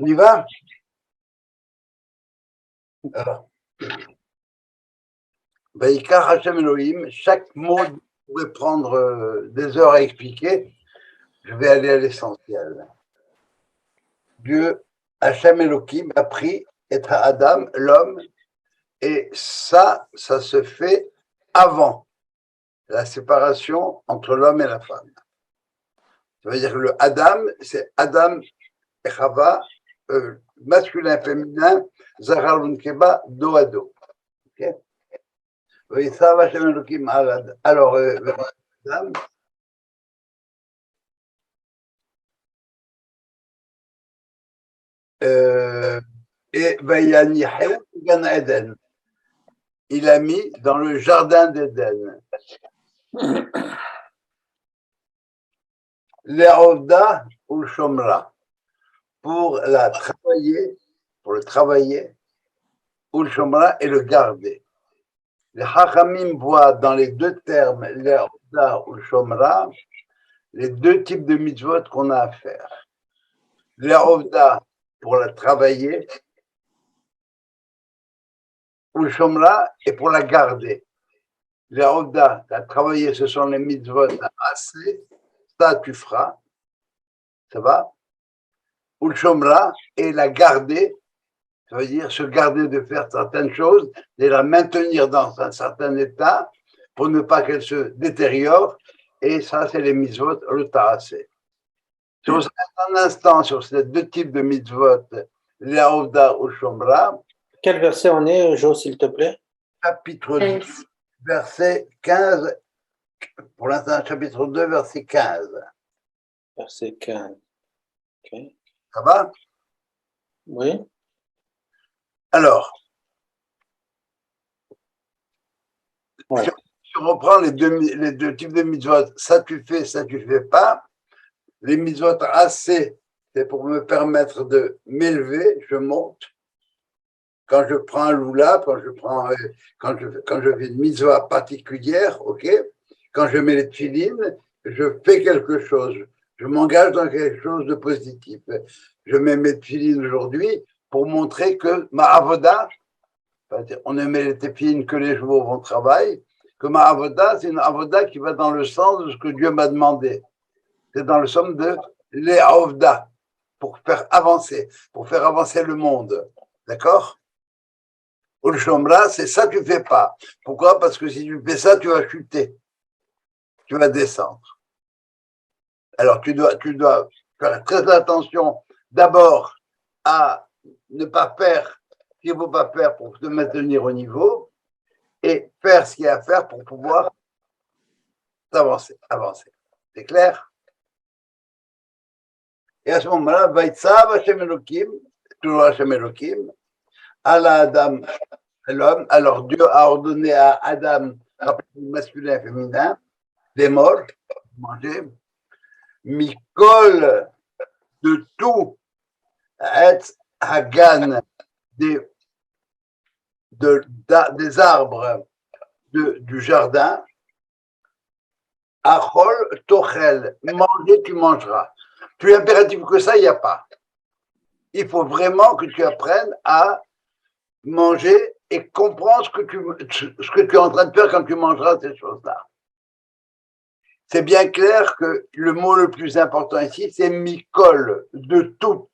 On y va? Alors, Vaïkar Hashem Elohim, chaque mot pourrait prendre des heures à expliquer. Je vais aller à l'essentiel. Dieu, Hashem Elohim, a pris être Adam, l'homme, et ça se fait avant la séparation entre l'homme et la femme. Ça veut dire que le Adam, c'est Adam et Chava, masculin, féminin, Zahar Unkeba, dos à dos. Okay? Oui, ça va, Hashem Elohim. Alors, Adam. Et Vayanihu Gan Eden. Il a mis dans le jardin d'Éden. L'Erovda ou le Shomra. Pour le travailler, ou le Shomra et le garder. Les Hachamim voient dans les deux termes, l'Erovda ou le Shomra, les deux types de mitzvot qu'on a à faire. L'Erovda pour la travailler, ou le Shomra et pour la garder. L'Erovda, à travailler, ce sont les mitzvot assez, ça tu feras, ça va? Ou le Shomra et la garder, ça veut dire se garder de faire certaines choses et la maintenir dans un certain état pour ne pas qu'elle se détériore. Et ça, c'est les mitzvot, le ta'asé. Si on s'arrête un instant sur ces deux types de mitzvot, l'Erovda ou le Shomra. Quel verset on est, Jo, s'il te plaît? Chapitre 2, verset 15. Pour l'instant, chapitre 2, verset 15. Verset 15. Okay. Ça va? Oui. Alors, ouais. Si on reprend les deux types de mitzvot, ça tu fais pas. Les mitzvot assez, c'est pour me permettre de m'élever, je monte. Quand je prends un loulab, quand je fais une mitzvah particulière, ok, quand je mets les tefilines, je fais quelque chose. Je m'engage dans quelque chose de positif. Je mets mes tefilines aujourd'hui pour montrer que ma avoda, on ne met les tefilines que les jours où on travaille, que ma avoda, c'est une avoda qui va dans le sens de ce que Dieu m'a demandé. C'est dans le sens de l'Erovda, pour faire avancer le monde. D'accord? Ou le Shomra, c'est ça que tu fais pas. Pourquoi? Parce que si tu fais ça, tu vas chuter. Tu vas descendre. Alors, tu dois faire très attention d'abord à ne pas faire ce qu'il ne faut pas faire pour te maintenir au niveau et faire ce qu'il y a à faire pour pouvoir avancer. C'est clair? Et à ce moment-là, Vaïtsav Hashem Elohim, toujours Hashem Elohim, Allah Adam, l'homme. Alors Dieu a ordonné à Adam, masculin et féminin, des morts, manger, Mikol, de tout, être Hagan, des arbres du jardin, Achol, Tochel, manger, tu mangeras. Plus impératif que ça, il n'y a pas. Il faut vraiment que tu apprennes à manger et comprendre ce que tu es en train de faire quand tu mangeras ces choses-là. C'est bien clair que le mot le plus important ici, c'est Mikol, de tout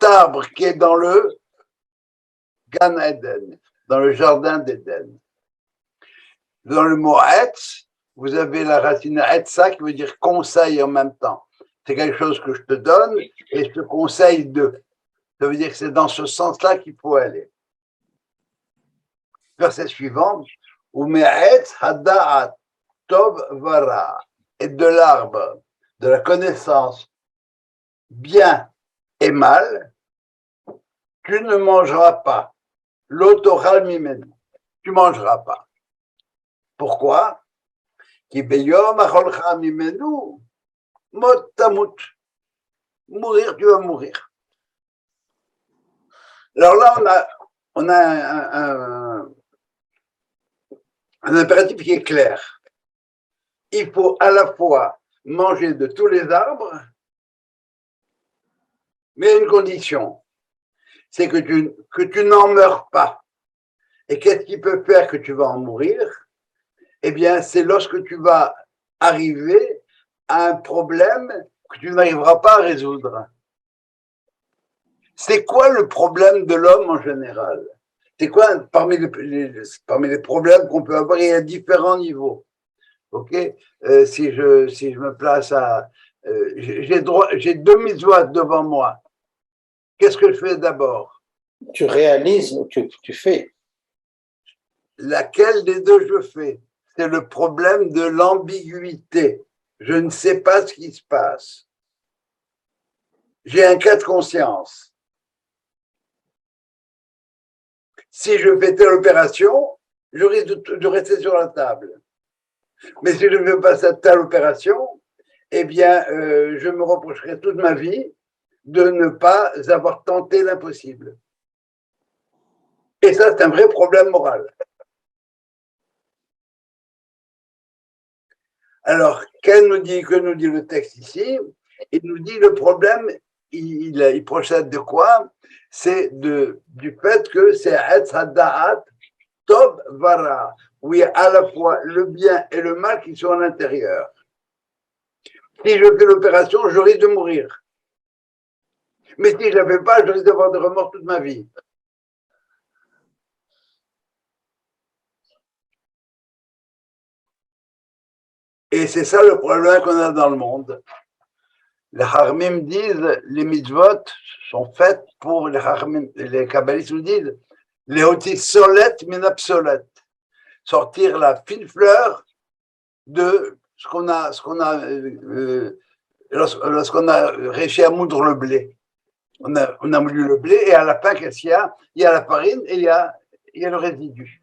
arbre qui est dans le Gan Eden, dans le jardin d'Éden. Dans le mot Etz, vous avez la racine Etza qui veut dire conseil en même temps. C'est quelque chose que je te donne et je te conseille de. Ça veut dire que c'est dans ce sens-là qu'il faut aller. Verset suivant, Ume'etz hada'at tov vara, et de l'arbre, de la connaissance, bien et mal, tu ne mangeras pas. L'otoral mimenu, tu mangeras pas. Pourquoi? Ki beyom acholcha mimenu, mot tamut. Mourir, tu vas mourir. Alors là, on a un impératif qui est clair. Il faut à la fois manger de tous les arbres Mais une condition, c'est que tu n'en meurs pas. Et qu'est-ce qui peut faire que tu vas en mourir? Eh bien, c'est lorsque tu vas arriver à un problème que tu n'arriveras pas à résoudre. C'est quoi le problème de l'homme en général? C'est quoi parmi les problèmes qu'on peut avoir? Il y a différents niveaux. Ok, si je me place à, j'ai deux mitzvot devant moi. Qu'est-ce que je fais d'abord? Tu réalises ou tu fais. Laquelle des deux je fais? C'est le problème de l'ambiguïté. Je ne sais pas ce qui se passe. J'ai un cas de conscience. Si je fais telle opération, je risque de rester sur la table. Mais si je ne fais pas cette telle opération, eh bien, je me reprocherai toute ma vie de ne pas avoir tenté l'impossible. Et ça, c'est un vrai problème moral. Alors, que nous dit le texte ici? Il nous dit le problème, il procède de quoi? C'est du fait que c'est Etz Hada'at Tov Vara, où il y a à la fois le bien et le mal qui sont à l'intérieur. Si je fais l'opération, je risque de mourir. Mais si je ne la fais pas, je risque d'avoir des remords toute ma vie. Et c'est ça le problème qu'on a dans le monde. Les Harmim disent, les mitzvot sont faites pour les kabbalistes nous disent, les hotis solettes mais obsolètes. Sortir la fine fleur de lorsqu'on a réussi à moudre le blé. On a moulu le blé et à la fin, qu'est-ce qu'il y a? Il y a la farine et il y a le résidu.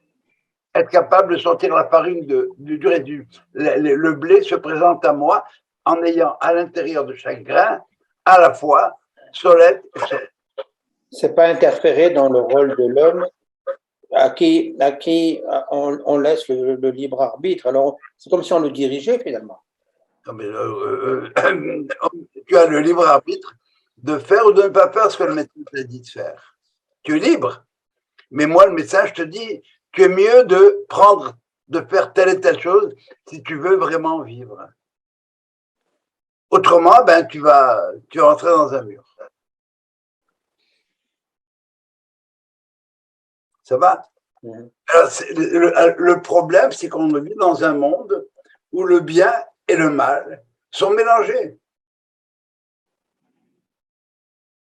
Être capable de sortir la farine du résidu. Le blé se présente à moi en ayant à l'intérieur de chaque grain à la fois solette et solette. C'est pas interférer dans le rôle de l'homme à qui on laisse le libre arbitre. Alors, c'est comme si on le dirigeait finalement. Non, mais, tu as le libre arbitre de faire ou de ne pas faire ce que le médecin t'a dit de faire. Tu es libre. Mais moi, le médecin, je te dis, tu es mieux de faire telle et telle chose si tu veux vraiment vivre. Autrement, ben, tu vas rentrer dans un mur. Ça va? Alors, le problème, c'est qu'on vit dans un monde où le bien et le mal sont mélangés.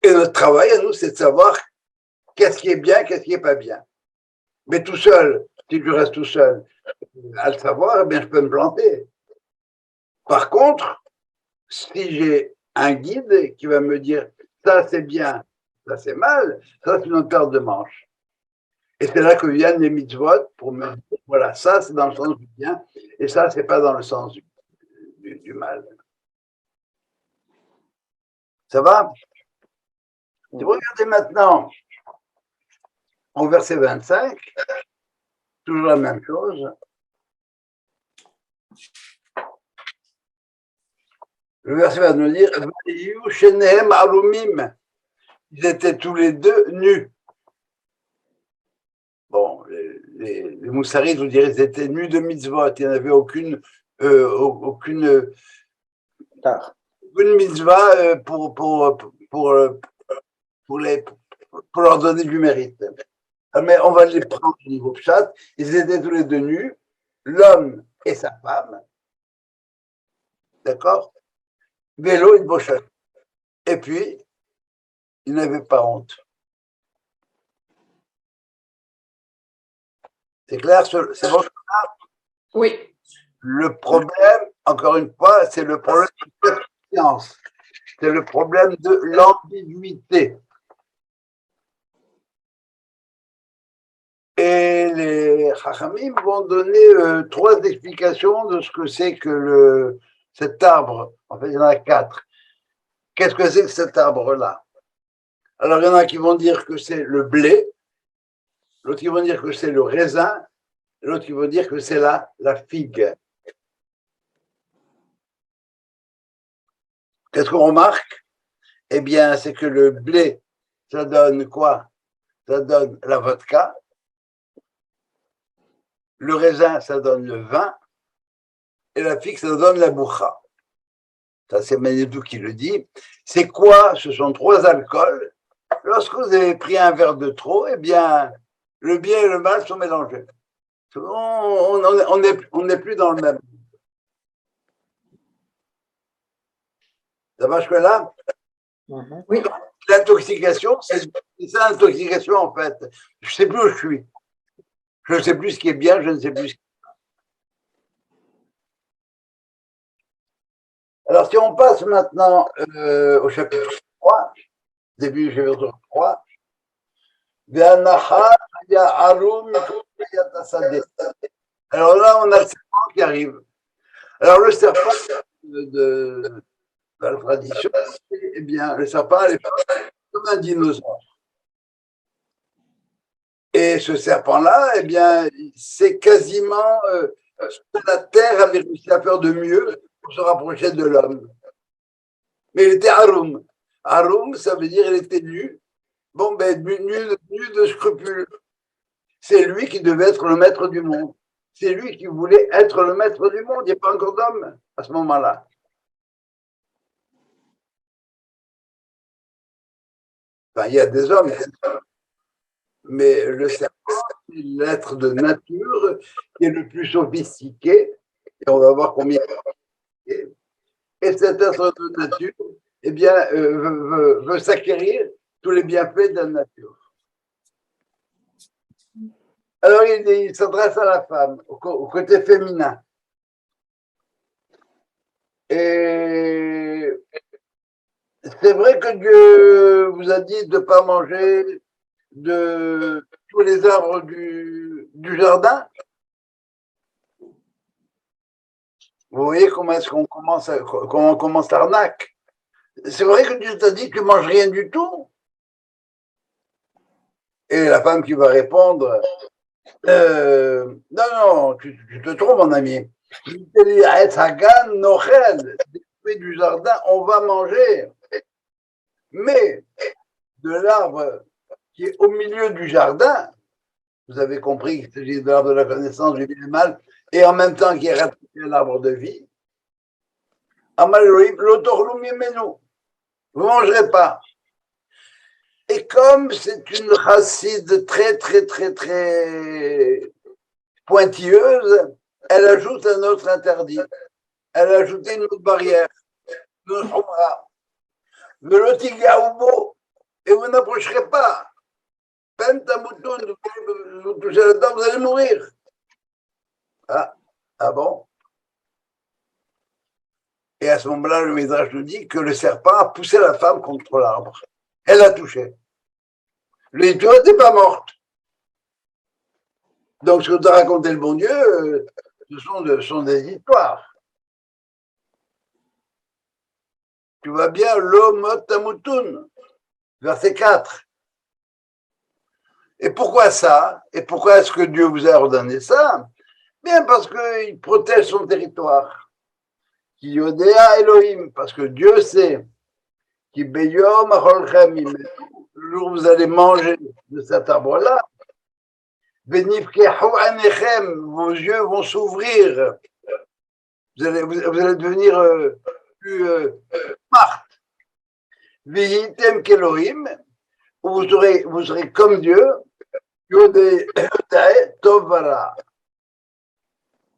Et notre travail à nous, c'est de savoir qu'est-ce qui est bien, qu'est-ce qui n'est pas bien. Mais tout seul, si je reste tout seul à le savoir, eh bien, je peux me planter. Par contre, si j'ai un guide qui va me dire ça c'est bien, ça c'est mal, ça c'est une paire de manches. Et c'est là que viennent les mitzvot pour me dire voilà, ça c'est dans le sens du bien et ça c'est pas dans le sens du mal. Ça va? Si vous regardez maintenant au verset 25, toujours la même chose. Le verset va nous dire ils étaient tous les deux nus. Bon, les moussarites vous diraient qu'ils étaient nus de mitzvot. Il n'y en avait aucune mitzvah pour leur donner du mérite. Mais on va les prendre au niveau pshat. Ils étaient tous les deux nus, l'homme et sa femme. D'accord? Vélo et Bochel. Et puis, ils n'avaient pas honte. C'est clair? C'est bon? Oui. Le problème, encore une fois, c'est le problème de la conscience. C'est le problème de l'ambiguïté. Et les Chachamim vont donner 3 explications de ce que c'est que cet arbre. En fait, il y en a 4. Qu'est-ce que c'est que cet arbre-là? Alors, il y en a qui vont dire que c'est le blé, l'autre qui vont dire que c'est le raisin, l'autre qui vont dire que c'est la figue. Qu'est-ce qu'on remarque? eh bien, c'est que le blé, ça donne quoi? Ça donne la vodka. Le raisin, ça donne le vin. Et la figue, ça donne la boucha. Ça, c'est Manitou qui le dit. C'est quoi? Ce sont 3 alcools. Lorsque vous avez pris un verre de trop, eh bien, le bien et le mal sont mélangés. On n'est plus dans le même. Ça marche que là? Oui. L'intoxication, c'est ça l'intoxication en fait. Je ne sais plus où je suis. Je ne sais plus ce qui est bien, je ne sais plus ce qui est... Alors, si on passe maintenant au chapitre 3, début du chapitre 3, alors là, on a le serpent qui arrive. Alors, le serpent de la tradition, eh bien, le serpent, il est comme un dinosaure. Et ce serpent-là, eh bien, c'est quasiment ce que la Terre avait réussi à faire de mieux pour se rapprocher de l'homme. Mais il était Haroum. Haroum, ça veut dire il était nu. Bon, ben, nu de scrupules. C'est lui qui devait être le maître du monde. C'est lui qui voulait être le maître du monde. Il n'y a pas encore d'homme à ce moment-là. Enfin, il y a des hommes, mais le serpent, c'est l'être de nature qui est le plus sophistiqué. Et on va voir combien. Et cet être de nature, eh bien, veut s'acquérir tous les bienfaits de la nature. Alors, il s'adresse à la femme, au côté féminin. Et c'est vrai que Dieu vous a dit de ne pas manger de tous les arbres du jardin. Vous voyez comment est-ce qu'on commence, comment on commence l'arnaque. C'est vrai que Dieu t'a dit que tu ne manges rien du tout. Et la femme qui va répondre, non, tu te trompes, mon ami. Des fruits du jardin, on va manger. Mais de l'arbre qui est au milieu du jardin, vous avez compris qu'il s'agit de l'arbre de la connaissance du bien et du mal, et en même temps qui est rattaché à l'arbre de vie. Vous ne mangerez pas. Et comme c'est une racine très, très, très, très pointilleuse, elle ajoute un autre interdit. Elle a ajouté une autre barrière. Et vous n'approcherez pas. Vous touchez là-dedans, vous allez mourir. Ah bon? Et à ce moment-là, le Midrash nous dit que le serpent a poussé la femme contre l'arbre. Elle l'a touché. Les deux n'étaient pas morte. Donc, ce que t'a raconté le bon Dieu, ce sont des histoires. Tu vois bien, l'omot tamutun, verset 4. Et pourquoi ça? Et pourquoi est-ce que Dieu vous a ordonné ça? Bien parce qu'il protège son territoire. Qui yodea Elohim, parce que Dieu sait. Qui beyom acholchem, le jour où vous allez manger de cet arbre-là, benifkehu anechem, vos yeux vont s'ouvrir. Vous allez devenir plus smart. Vihitem kelohim, vous serez comme Dieu, Tovara.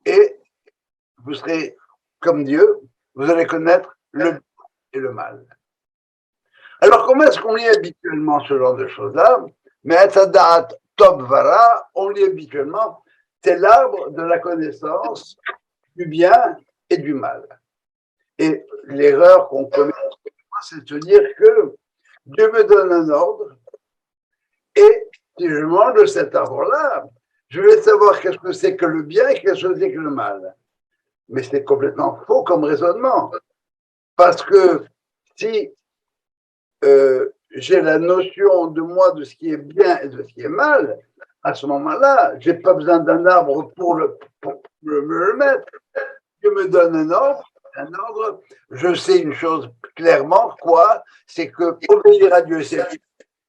Et vous serez comme Dieu, vous allez connaître le bien et le mal. Alors, comment est-ce qu'on lit habituellement ce genre de choses-là? Mais Tovara, on lit habituellement, c'est l'arbre de la connaissance du bien et du mal. Et l'erreur qu'on commet, c'est de se dire que Dieu me donne un ordre et si je mange de cet arbre-là, je vais savoir qu'est-ce que c'est que le bien et qu'est-ce que c'est que le mal. Mais c'est complètement faux comme raisonnement. Parce que si j'ai la notion de moi de ce qui est bien et de ce qui est mal, à ce moment-là, je n'ai pas besoin d'un arbre pour me le mettre. Dieu me donne un ordre un ordre, je sais une chose clairement, quoi? C'est que obéir à Dieu, c'est bien,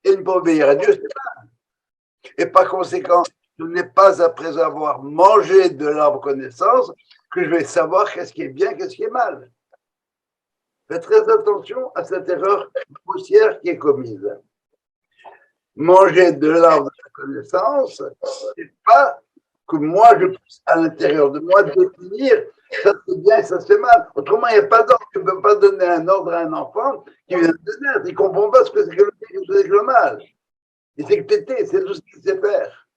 et ne pas obéir à Dieu, c'est mal. Et par conséquent, ce n'est pas après avoir mangé de l'arbre connaissance que je vais savoir qu'est-ce qui est bien, qu'est-ce qui est mal. Faites très attention à cette erreur grossière qui est commise. Manger de l'arbre de la connaissance, c'est pas que moi, je puisse à l'intérieur de moi définir ça c'est bien et ça c'est mal. Autrement, il n'y a pas d'ordre. Tu ne peux pas donner un ordre à un enfant qui vient de naître. Il ne comprend pas ce que c'est que le bien et ce que c'est que le mal. Il sait que téter, c'est tout ce qu'il sait faire.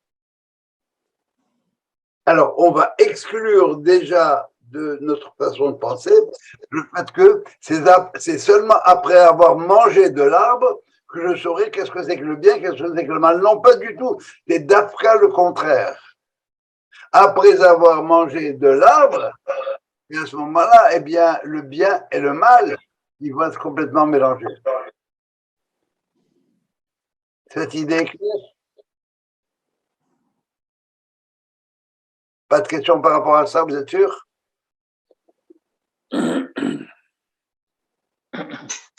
Alors, on va exclure déjà de notre façon de penser le fait que c'est seulement après avoir mangé de l'arbre que je saurai qu'est-ce que c'est que le bien, qu'est-ce que c'est que le mal. Non, pas du tout. C'est d'après le contraire. Après avoir mangé de l'arbre, et à ce moment-là, eh bien, le bien et le mal, ils vont être complètement mélangés. Cette idée est claire? Pas de questions par rapport à ça, vous êtes sûr?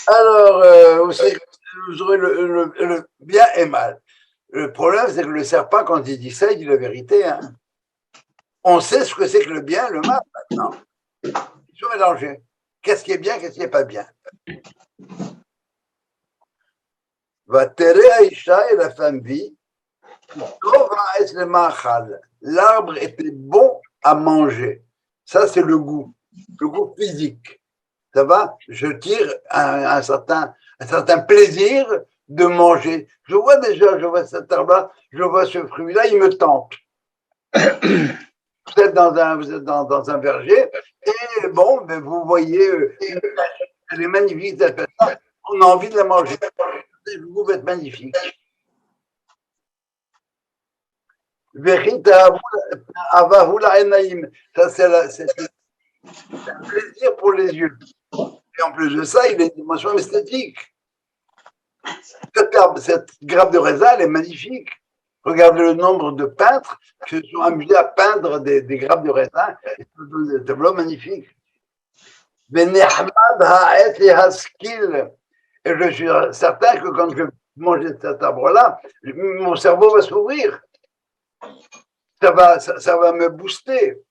Alors, vous aurez le bien et mal. Le problème, c'est que le serpent, quand il dit ça, il dit la vérité. Hein. On sait ce que c'est que le bien et le mal maintenant. Ils sont mélangés. Qu'est-ce qui est bien, qu'est-ce qui n'est pas bien? Va terre Aïcha et la femme vit. L'arbre était bon à manger. Ça, c'est le goût physique. Ça va? Je tire un certain plaisir de manger. Je vois cet arbre-là, je vois ce fruit-là, il me tente. Vous êtes dans un verger, et bon, ben vous voyez, elle est magnifique, on a envie de la manger. Le goût va être magnifique. Ça, c'est un plaisir pour les yeux. Et en plus de ça, il a une dimension esthétique. Cette grappe de raisin, elle est magnifique. Regardez le nombre de peintres qui se sont amusés à peindre des grappes de raisin. C'est des tableaux magnifiques. Et je suis certain que quand je mange cet arbre-là, mon cerveau va s'ouvrir. Ça va me booster.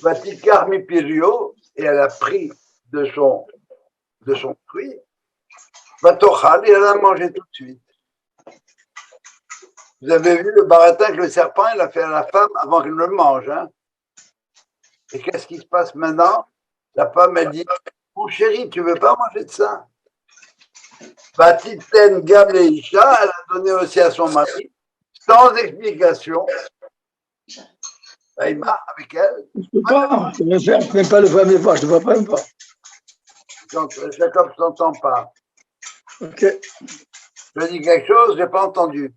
Vatikar Mipirio, et elle a pris de son fruit, Vatochal, et elle a mangé tout de suite. Vous avez vu le baratin que le serpent, il a fait à la femme avant qu'elle ne le mange. Hein. Et qu'est-ce qui se passe maintenant? La femme, elle dit, mon chéri, tu ne veux pas manger de ça? Batiten Gableisha, elle a donné aussi à son mari, sans explication. Aïma, avec elle. Je ne peux pas, je ne peux même pas le voir, mais voir, je ne le vois même pas. Donc, Jacob ne s'entend pas. Ok. Je dis quelque chose, je n'ai pas entendu.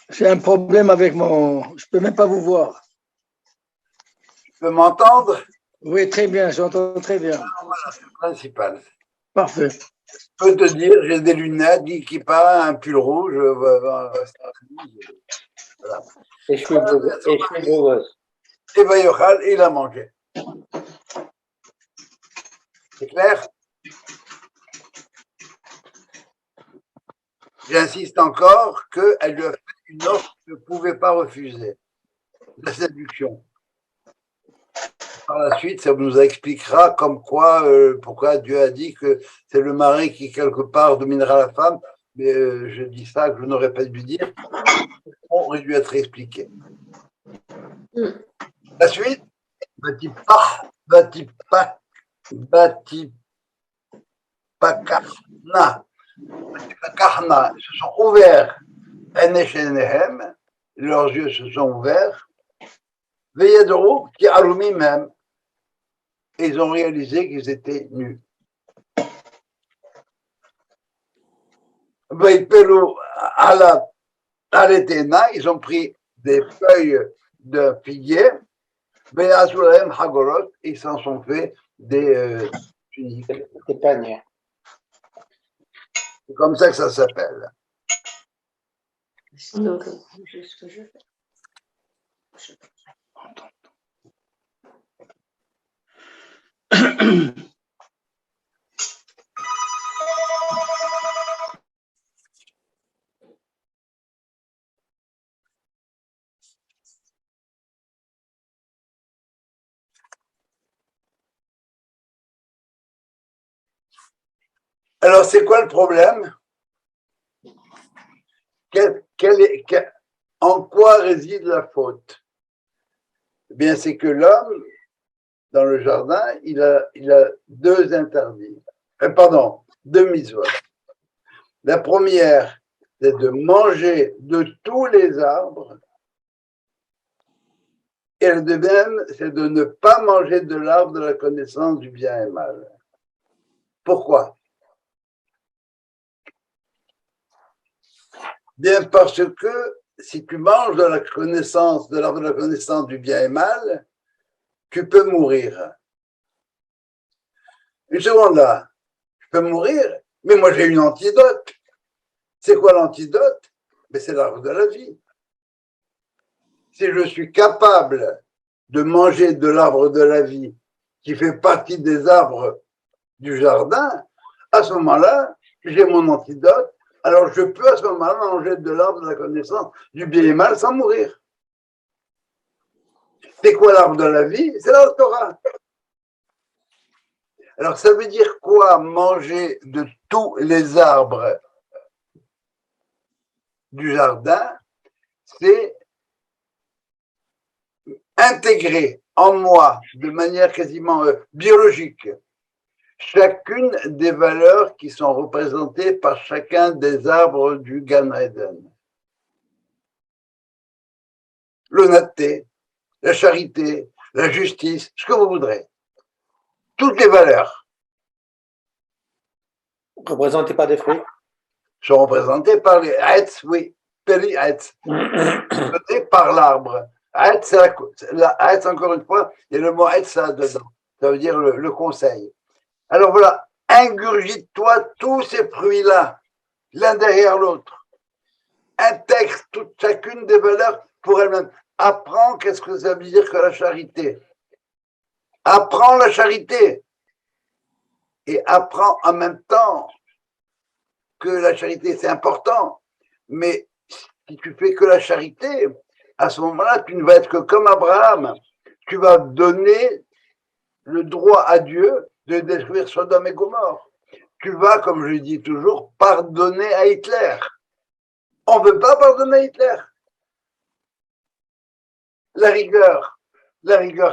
J'ai un problème avec mon. Je ne peux même pas vous voir. Tu peux m'entendre? Oui, très bien, j'entends très bien. Voilà, c'est le principal. Parfait. Je peux te dire, j'ai des lunettes, qui part, un pull rouge. Voilà. Et cheveux beaux. Et Vayochal, il a mangé. C'est clair? J'insiste encore qu'elle lui a fait une offre qu'elle ne pouvait pas refuser. La séduction. Par la suite, ça nous expliquera comme quoi, pourquoi Dieu a dit que c'est le mari qui, quelque part, dominera la femme. Mais je dis ça, que je n'aurais pas dû dire. On aurait dû être expliqué. La suite, Karna, ils se sont ouverts, leurs yeux se sont ouverts, Veyadoro, qui allument même, et ils ont réalisé qu'ils étaient nus. Veipelu ala aletena, ils ont pris des feuilles de figuier, Veyazulaem hagorot, ils s'en sont fait des tuniques. Des paniers. C'est comme ça que ça s'appelle. Donc, juste que je fais. Alors, c'est quoi le problème? En quoi réside la faute? Eh bien, c'est que l'homme, dans le jardin, il a deux interdits. Deux mitzvot. La première, c'est de manger de tous les arbres. Et le deuxième, c'est de ne pas manger de l'arbre de la connaissance du bien et mal. Pourquoi? Bien parce que si tu manges de l'arbre de la connaissance du bien et mal, tu peux mourir. Une seconde là, je peux mourir, mais moi j'ai une antidote. C'est quoi l'antidote? Mais c'est l'arbre de la vie. Si je suis capable de manger de l'arbre de la vie qui fait partie des arbres du jardin, à ce moment-là, j'ai mon antidote. Alors je peux à ce moment-là manger de l'arbre de la connaissance du bien et mal sans mourir. C'est quoi l'arbre de la vie? C'est la Torah. Alors ça veut dire quoi manger de tous les arbres du jardin? C'est intégrer en moi de manière quasiment biologique chacune des valeurs qui sont représentées par chacun des arbres du Gan Eden. L'honnêteté, la charité, la justice, ce que vous voudrez. Toutes les valeurs Représenté par des fruits. sont représentées par les Haetz, oui, Peli Haetz, par l'arbre. Haetz, encore une fois, il y a le mot Haetz dedans. Ça veut dire le conseil. Alors voilà, ingurgite-toi tous ces fruits-là, l'un derrière l'autre. Intègre chacune des valeurs pour elle-même. Apprends qu'est-ce que ça veut dire que la charité. Apprends la charité. Et apprends en même temps que la charité, c'est important. Mais si tu fais que la charité, à ce moment-là, tu ne vas être que comme Abraham. Tu vas donner le droit à Dieu de détruire Sodome et Gomorrhe. Tu vas, comme je dis toujours, pardonner à Hitler. On ne veut pas pardonner à Hitler. La rigueur,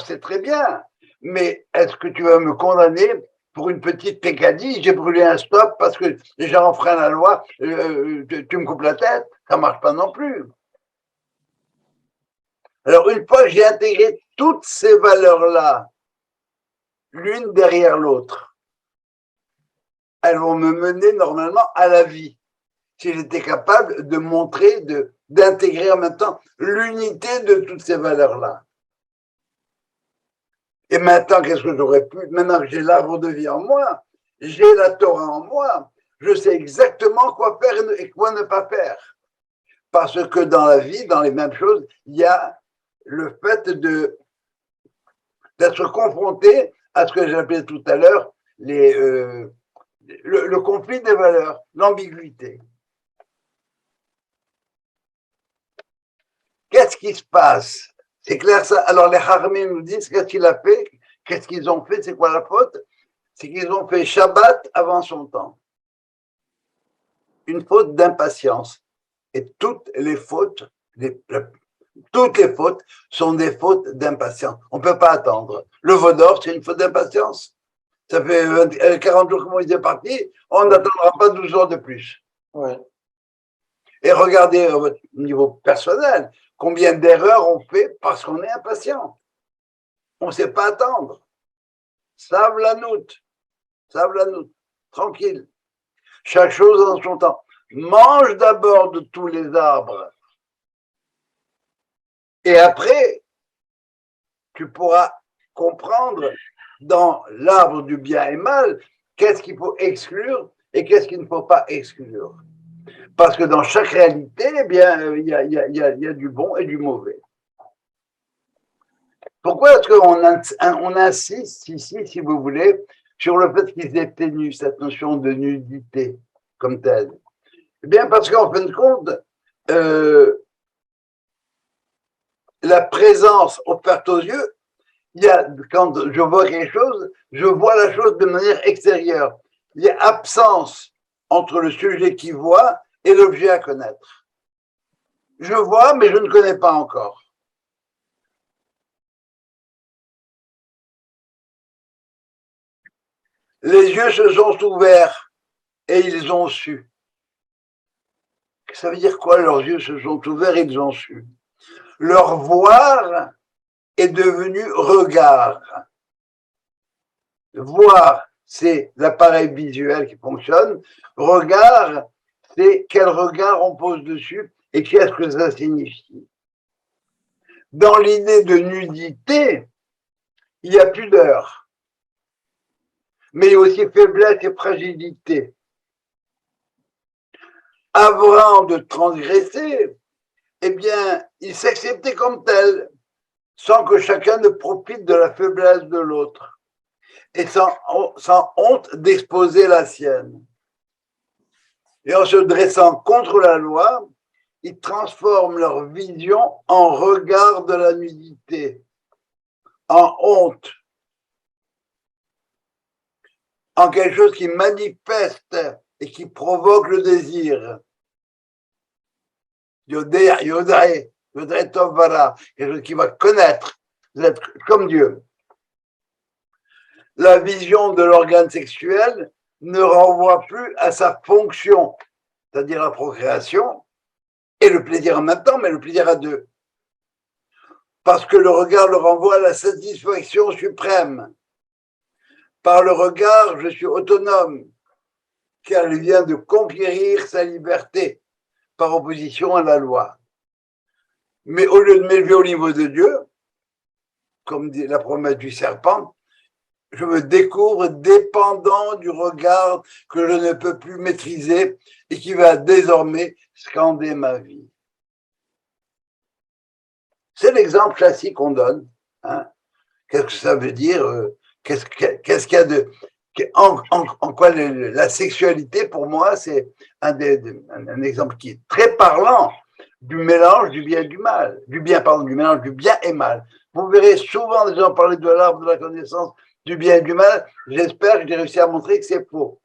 c'est très bien, mais est-ce que tu vas me condamner pour une petite pécadille? J'ai brûlé un stop parce que les gens enfreignent la loi, tu me coupes la tête? Ça ne marche pas non plus. Alors, une fois que j'ai intégré toutes ces valeurs-là, l'une derrière l'autre, elles vont me mener normalement à la vie. Si j'étais capable de montrer, d'intégrer en même temps l'unité de toutes ces valeurs-là. Et maintenant, qu'est-ce que j'aurais pu? Maintenant que j'ai l'arbre de vie en moi, j'ai la Torah en moi, je sais exactement quoi faire et quoi ne pas faire. Parce que dans la vie, dans les mêmes choses, il y a le fait d'être confronté à ce que j'appelais tout à l'heure le conflit des valeurs, l'ambiguïté. Qu'est-ce qui se passe? C'est clair ça? Alors les Harmim nous disent qu'est-ce qu'il a fait? Qu'est-ce qu'ils ont fait? C'est quoi la faute? C'est qu'ils ont fait Shabbat avant son temps. Une faute d'impatience. Et toutes les fautes sont des fautes d'impatience. On ne peut pas attendre. Le veau d'or, c'est une faute d'impatience. Ça fait 40 jours que Moïse est parti, on n'attendra pas 12 jours de plus. Ouais. Et regardez au niveau personnel, combien d'erreurs on fait parce qu'on est impatient. On ne sait pas attendre. Save la noute, tranquille. Chaque chose en son temps. Mange d'abord de tous les arbres. Et après, tu pourras comprendre dans l'arbre du bien et mal, qu'est-ce qu'il faut exclure et qu'est-ce qu'il ne faut pas exclure. Parce que dans chaque réalité, eh bien, il y a du bon et du mauvais. Pourquoi est-ce qu'on insiste ici, si vous voulez, sur le fait qu'ils étaient nus, cette notion de nudité comme telle? Eh bien, parce qu'en fin de compte, la présence offerte aux yeux, quand je vois quelque chose, je vois la chose de manière extérieure. Il y a absence entre le sujet qui voit et l'objet à connaître. Je vois, mais je ne connais pas encore. Les yeux se sont ouverts et ils ont su. Ça veut dire quoi, leurs yeux se sont ouverts et ils ont su? Leur voir est devenu regard. Voir, c'est l'appareil visuel qui fonctionne. Regard, c'est quel regard on pose dessus et qu'est-ce que ça signifie. Dans l'idée de nudité, il y a pudeur, mais il y a aussi faiblesse et fragilité. Avant de transgresser, eh bien, il s'acceptait comme tel, sans que chacun ne profite de la faiblesse de l'autre, et sans honte d'exposer la sienne. Et en se dressant contre la loi, ils transforment leur vision en regard de la nudité, en honte, en quelque chose qui manifeste et qui provoque le désir. Yodare Tov Vara, quelque chose qui va connaître, être comme Dieu. La vision de l'organe sexuel ne renvoie plus à sa fonction, c'est-à-dire la procréation, et le plaisir en même temps, mais le plaisir à deux. Parce que le regard le renvoie à la satisfaction suprême. Par le regard, je suis autonome, car il vient de conquérir sa liberté, par opposition à la loi. Mais au lieu de m'élever au niveau de Dieu, comme dit la promesse du serpent, je me découvre dépendant du regard que je ne peux plus maîtriser et qui va désormais scander ma vie. C'est l'exemple classique qu'on donne. Hein. Qu'est-ce que ça veut dire? Qu'est-ce qu'il y a de... En quoi la sexualité, pour moi, c'est un exemple qui est très parlant du mélange du bien et du mal. Du mélange du bien et mal. Vous verrez souvent des gens parler de l'arbre de la connaissance du bien et du mal. J'espère que j'ai réussi à montrer que c'est faux.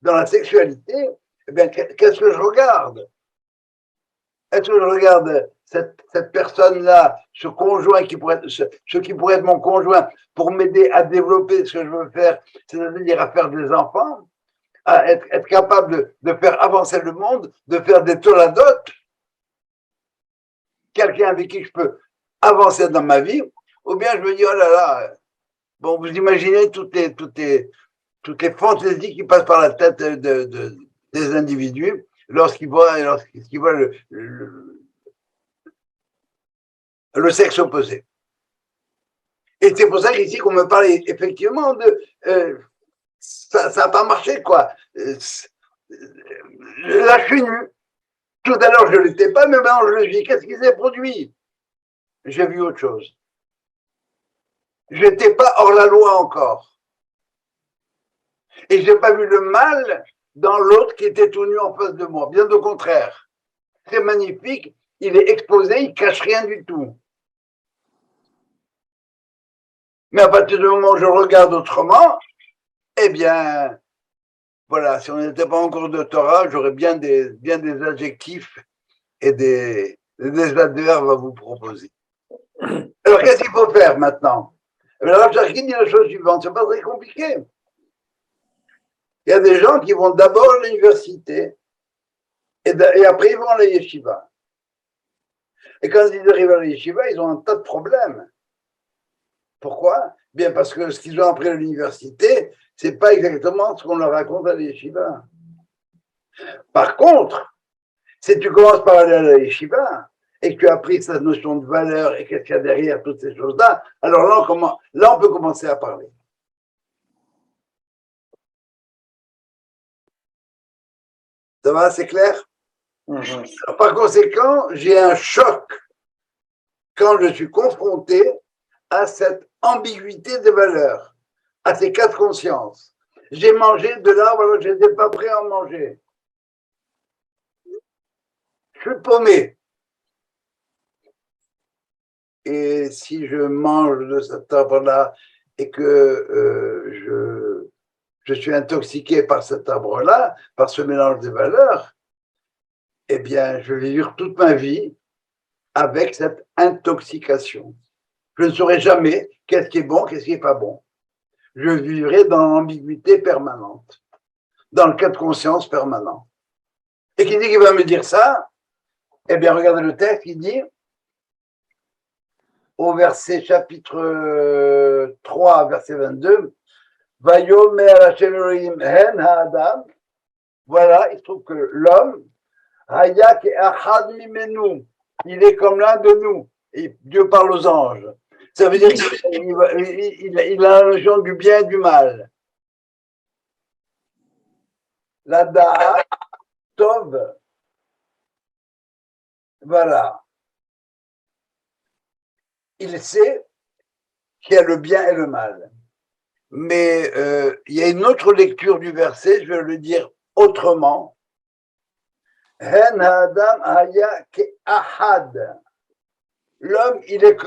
Dans la sexualité, eh bien, qu'est-ce que je regarde? Est-ce que je regarde cette personne-là, ce conjoint qui pourrait être, ce qui pourrait être mon conjoint, pour m'aider à développer ce que je veux faire, c'est-à-dire à faire des enfants, à être capable de faire avancer le monde, de faire des toladotes, quelqu'un avec qui je peux avancer dans ma vie, ou bien je me dis, oh là là, bon, vous imaginez toutes les fantaisies qui passent par la tête des individus lorsqu'ils voient le sexe opposé. Et c'est pour ça qu'ici qu'on me parle effectivement de ça n'a pas marché, quoi. Là, je suis nu. Tout à l'heure, je ne l'étais pas, mais maintenant, je le vis. Qu'est-ce qui s'est produit? J'ai vu autre chose. Je n'étais pas hors la loi encore. Et je n'ai pas vu le mal dans l'autre qui était tout nu en face de moi. Bien au contraire. C'est magnifique. Il est exposé, il ne cache rien du tout. Mais à partir du moment où je regarde autrement, eh bien, voilà, si on n'était pas en cours de Torah, j'aurais bien des adjectifs et des adverbes à vous proposer. Alors, qu'est-ce qu'il faut faire maintenant? Alors, Rav dit la chose suivante, c'est pas très compliqué. Il y a des gens qui vont d'abord à l'université et après ils vont à la yeshiva. Et quand ils arrivent à la yeshiva, ils ont un tas de problèmes. Pourquoi? Bien parce que ce qu'ils ont appris à l'université, c'est pas exactement ce qu'on leur raconte à la yeshiva. Par contre, si tu commences par aller à la yeshiva et que tu as appris cette notion de valeur et qu'est-ce qu'il y a derrière toutes ces choses-là, alors là, on peut commencer à parler. Ça va, c'est clair? Par conséquent, j'ai un choc quand je suis confronté à cette ambiguïté des valeurs, à ces quatre consciences. J'ai mangé de l'arbre alors que je n'étais pas prêt à en manger. Je suis paumé. Et si je mange de cet arbre-là et que je suis intoxiqué par cet arbre-là, par ce mélange de valeurs, eh bien, je vais vivre toute ma vie avec cette intoxication. Je ne saurai jamais qu'est-ce qui est bon, qu'est-ce qui n'est pas bon. Je vivrai dans l'ambiguïté permanente, dans le cas de conscience permanent. Et qui dit qu'il va me dire ça? Eh bien, regardez le texte, il dit, au verset chapitre 3, verset 22, Vayomer Hashem Elohim hen ha'adam. Voilà, il se trouve que l'homme, Hayak et Achad mimenu, il est comme l'un de nous. Et Dieu parle aux anges. Ça veut dire qu'il a la notion du bien et du mal. La Da'a, Tov, voilà. Il sait qu'il y a le bien et le mal. Mais il y a une autre lecture du verset, je vais le dire autrement. Hen ha'adam haya ke'ahad. L'homme,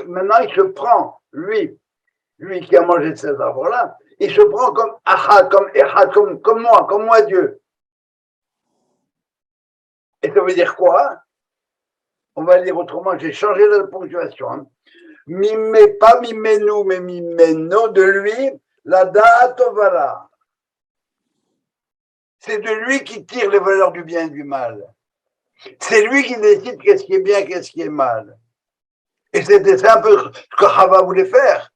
maintenant, il se prend, lui qui a mangé de cet arbre-là, il se prend comme ahad, comme ehad, comme moi, Dieu. Et ça veut dire quoi? On va le dire autrement, j'ai changé la ponctuation. Hein. Pas mimenu, mais mimeno, de lui, la da'atovala. C'est de lui qui tire les valeurs du bien et du mal. C'est lui qui décide qu'est-ce qui est bien, qu'est-ce qui est mal. Et c'était ça un peu ce que Chava voulait faire.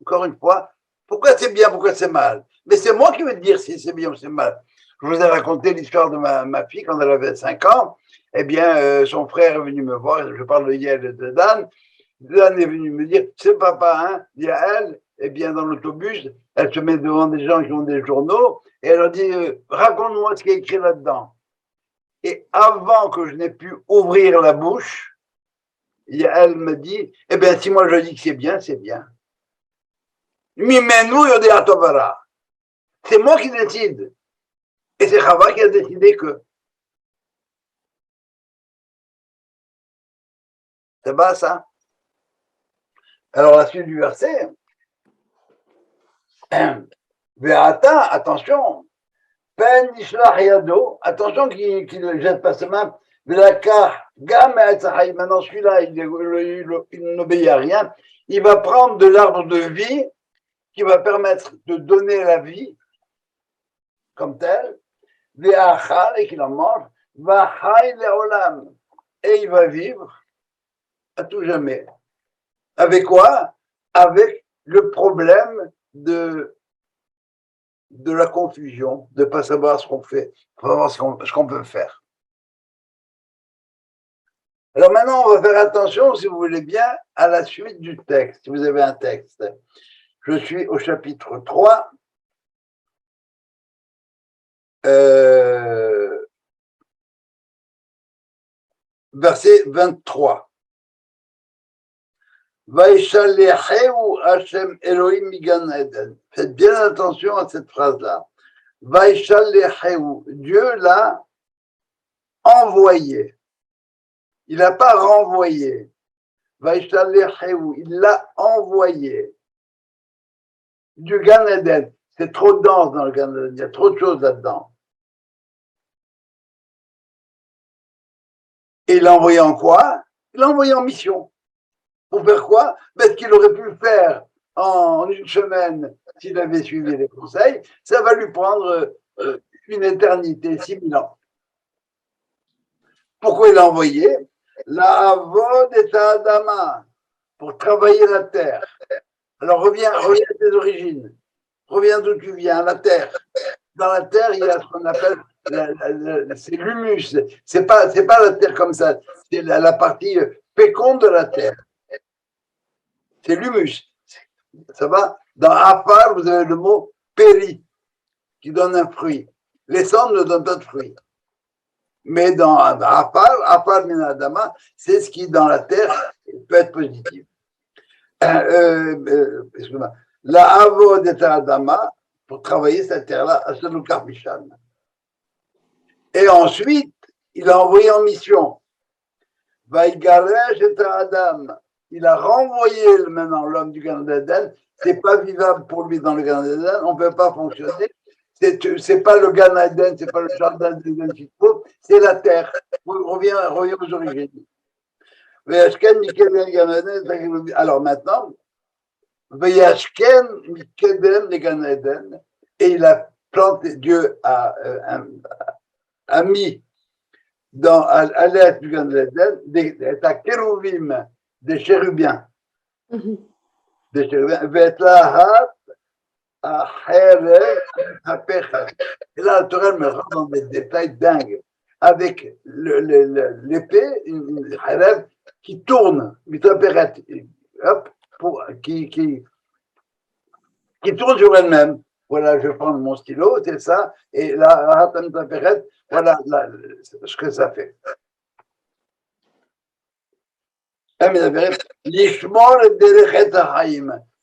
Encore une fois, pourquoi c'est bien, pourquoi c'est mal? Mais c'est moi qui vais te dire si c'est bien ou c'est mal. Je vous ai raconté l'histoire de ma fille quand elle avait 5 ans. Eh bien, son frère est venu me voir, je parle de Yael et de Dan. Dan est venu me dire, c'est papa, hein, Yael, eh bien, dans l'autobus, elle se met devant des gens qui ont des journaux, et elle leur dit, raconte-moi ce qui est écrit là-dedans. Et avant que je n'ai pu ouvrir la bouche, elle me dit, eh bien, si moi je dis que c'est bien, c'est bien. Mimenu yodeatovara. C'est moi qui décide. Et c'est Chava qui a décidé que. C'est bas ça? Alors la suite du verset. Ve'ata, attention. Pen nishlach yado. Attention qu'il ne jette pas ses mains. Ve'lakach gam e'atzachai. Maintenant celui-là, il n'obéit à rien. Il va prendre de l'arbre de vie qui va permettre de donner la vie comme tel, et qu'il en mange, et il va vivre à tout jamais. Avec quoi? Avec le problème de la confusion, de ne pas savoir ce qu'on fait, de ne pas savoir ce qu'on peut faire. Alors maintenant, on va faire attention, si vous voulez bien, à la suite du texte. Si vous avez un texte, je suis au chapitre 3. Verset 23. Vaishalechehu Hashem Elohim migan Eden. Faites bien attention à cette phrase-là. Vaishalechehu, Dieu l'a envoyé. Il n'a pas renvoyé. Vaishalechehu, il l'a envoyé. Du Gan Eden. C'est trop dense dans le Gan Eden. Il y a trop de choses là-dedans. Et il l'a envoyé en quoi? Il l'a envoyé en mission. Pour faire quoi? Ce qu'il aurait pu faire en une semaine s'il avait suivi les conseils, ça va lui prendre une éternité, 6000 ans. Pourquoi il l'a envoyé? La avod et adama, pour travailler la terre. Alors reviens à tes origines. Reviens d'où tu viens, la terre. Dans la terre, il y a ce qu'on appelle c'est l'humus. C'est pas la terre comme ça. C'est la partie féconde de la terre. C'est l'humus. Ça va? Dans Afar, vous avez le mot péri, qui donne un fruit. Les cendres ne donnent pas de fruits. Mais dans Afar minadama, c'est ce qui, dans la terre, peut être positif. excuse-moi, la Avod et Adama, pour travailler cette terre-là, à Selukar Mishan. Et ensuite, il a envoyé en mission. Vaïgaresh et Adam. Il a renvoyé maintenant l'homme du Gan d'Éden. C'est pas vivable pour lui dans le Gan d'Éden. On ne peut pas fonctionner. C'est pas le Gan d'Éden, c'est pas le jardin d'Éden qu'il faut, c'est la terre. On revient aux origines. Alors maintenant, Vayashken Mikedem le Gan d'Éden. Et il a planté, Dieu a mis à l'est du Gan d'Éden des kérouvim, des chérubins. Des chérubins. Vetlahat Ahere Apecha. Et là, le Torah me rend dans des détails dingues. Avec l'épée, une Hareb qui tourne, hop, qui tourne sur elle-même. Voilà, je prends mon stylo, c'est ça, et là, voilà ce que ça fait.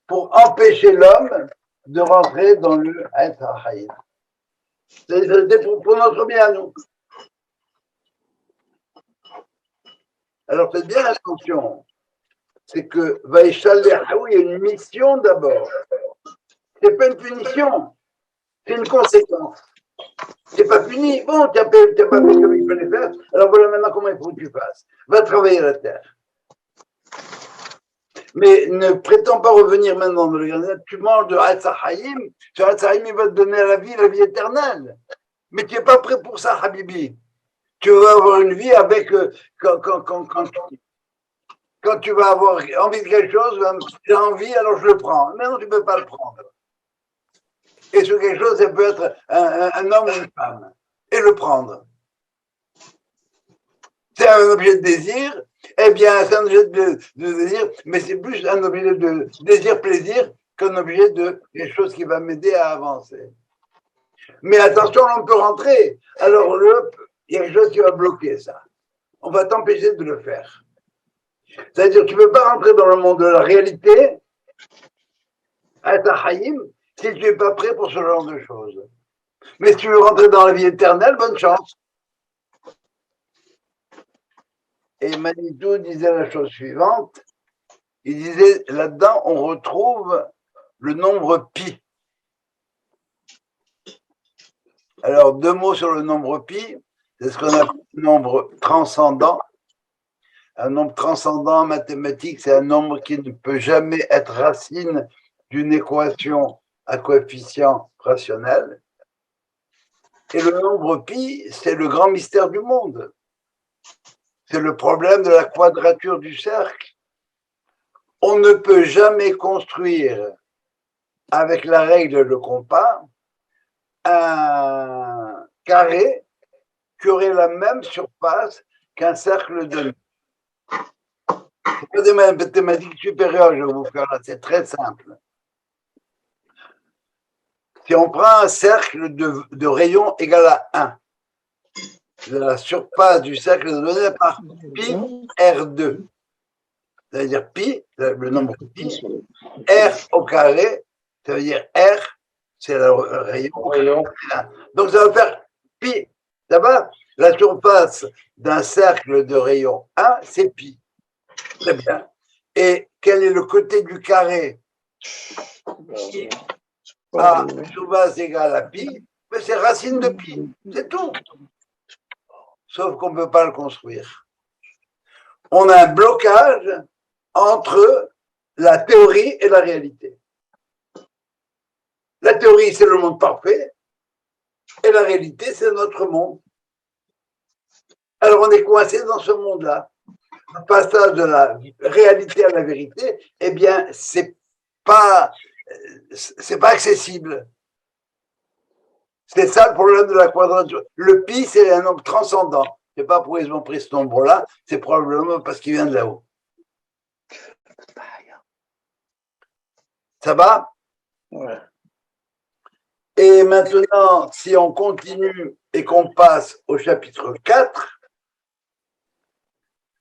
Pour empêcher l'homme de rentrer dans le Het HaChaim. C'est pour notre bien, nous. Alors, faites bien attention. C'est que Vaïchalechaou, il y a une mission d'abord. C'est pas une punition, c'est une conséquence. C'est pas puni. Bon, tu n'as pas fait comme il fallait faire, alors voilà maintenant comment il faut que tu fasses. Va travailler la terre. Mais ne prétends pas revenir maintenant dans le Gan. Tu manges de Hatzahaïm, sur Hatzahaïm, il va te donner la vie éternelle. Mais tu n'es pas prêt pour ça, Habibi. Tu vas avoir une vie avec. Quand tu vas avoir envie de quelque chose, j'ai envie, alors je le prends. Mais non, tu ne peux pas le prendre. Et sur quelque chose, ça peut être un homme ou une femme. Et le prendre. C'est un objet de désir, eh bien, c'est un objet de désir, mais c'est plus un objet de désir-plaisir qu'un objet de quelque chose qui va m'aider à avancer. Mais attention, on peut rentrer. Alors, il y a quelque chose qui va bloquer ça. On va t'empêcher de le faire. C'est-à-dire, tu ne peux pas rentrer dans le monde de la réalité, à ta haïm, si tu n'es pas prêt pour ce genre de choses. Mais si tu veux rentrer dans la vie éternelle, bonne chance. Et Manitou disait la chose suivante, il disait, là-dedans, on retrouve le nombre pi. Alors, 2 mots sur le nombre pi, c'est ce qu'on appelle le nombre transcendant. Un nombre transcendant en mathématiques, c'est un nombre qui ne peut jamais être racine d'une équation à coefficient rationnel. Et le nombre pi, c'est le grand mystère du monde. C'est le problème de la quadrature du cercle. On ne peut jamais construire avec la règle de compas un carré qui aurait la même surface qu'un cercle de. C'est pas des mathématiques supérieures, je vais vous faire là, c'est très simple. Si on prend un cercle de rayon égal à 1, la surface du cercle est donnée par pi R2. C'est-à-dire pi, le nombre pi, R au carré, ça veut dire R, c'est le rayon. Donc ça va faire pi. D'abord, la surface d'un cercle de rayon 1, c'est pi. Très bien. Et quel est le côté du carré A surface égale à pi, mais c'est racine de pi. C'est tout. Sauf qu'on ne peut pas le construire. On a un blocage entre la théorie et la réalité. La théorie, c'est le monde parfait, et la réalité, c'est notre monde. Alors, on est coincé dans ce monde-là. Le passage de la réalité à la vérité, eh bien, c'est pas accessible. C'est ça le problème de la quadrature. Le pi, c'est un nombre transcendant. Je ne sais pas pourquoi ils ont pris ce nombre-là, c'est probablement parce qu'il vient de là-haut. Ça va? Ouais. Et maintenant, si on continue et qu'on passe au chapitre 4,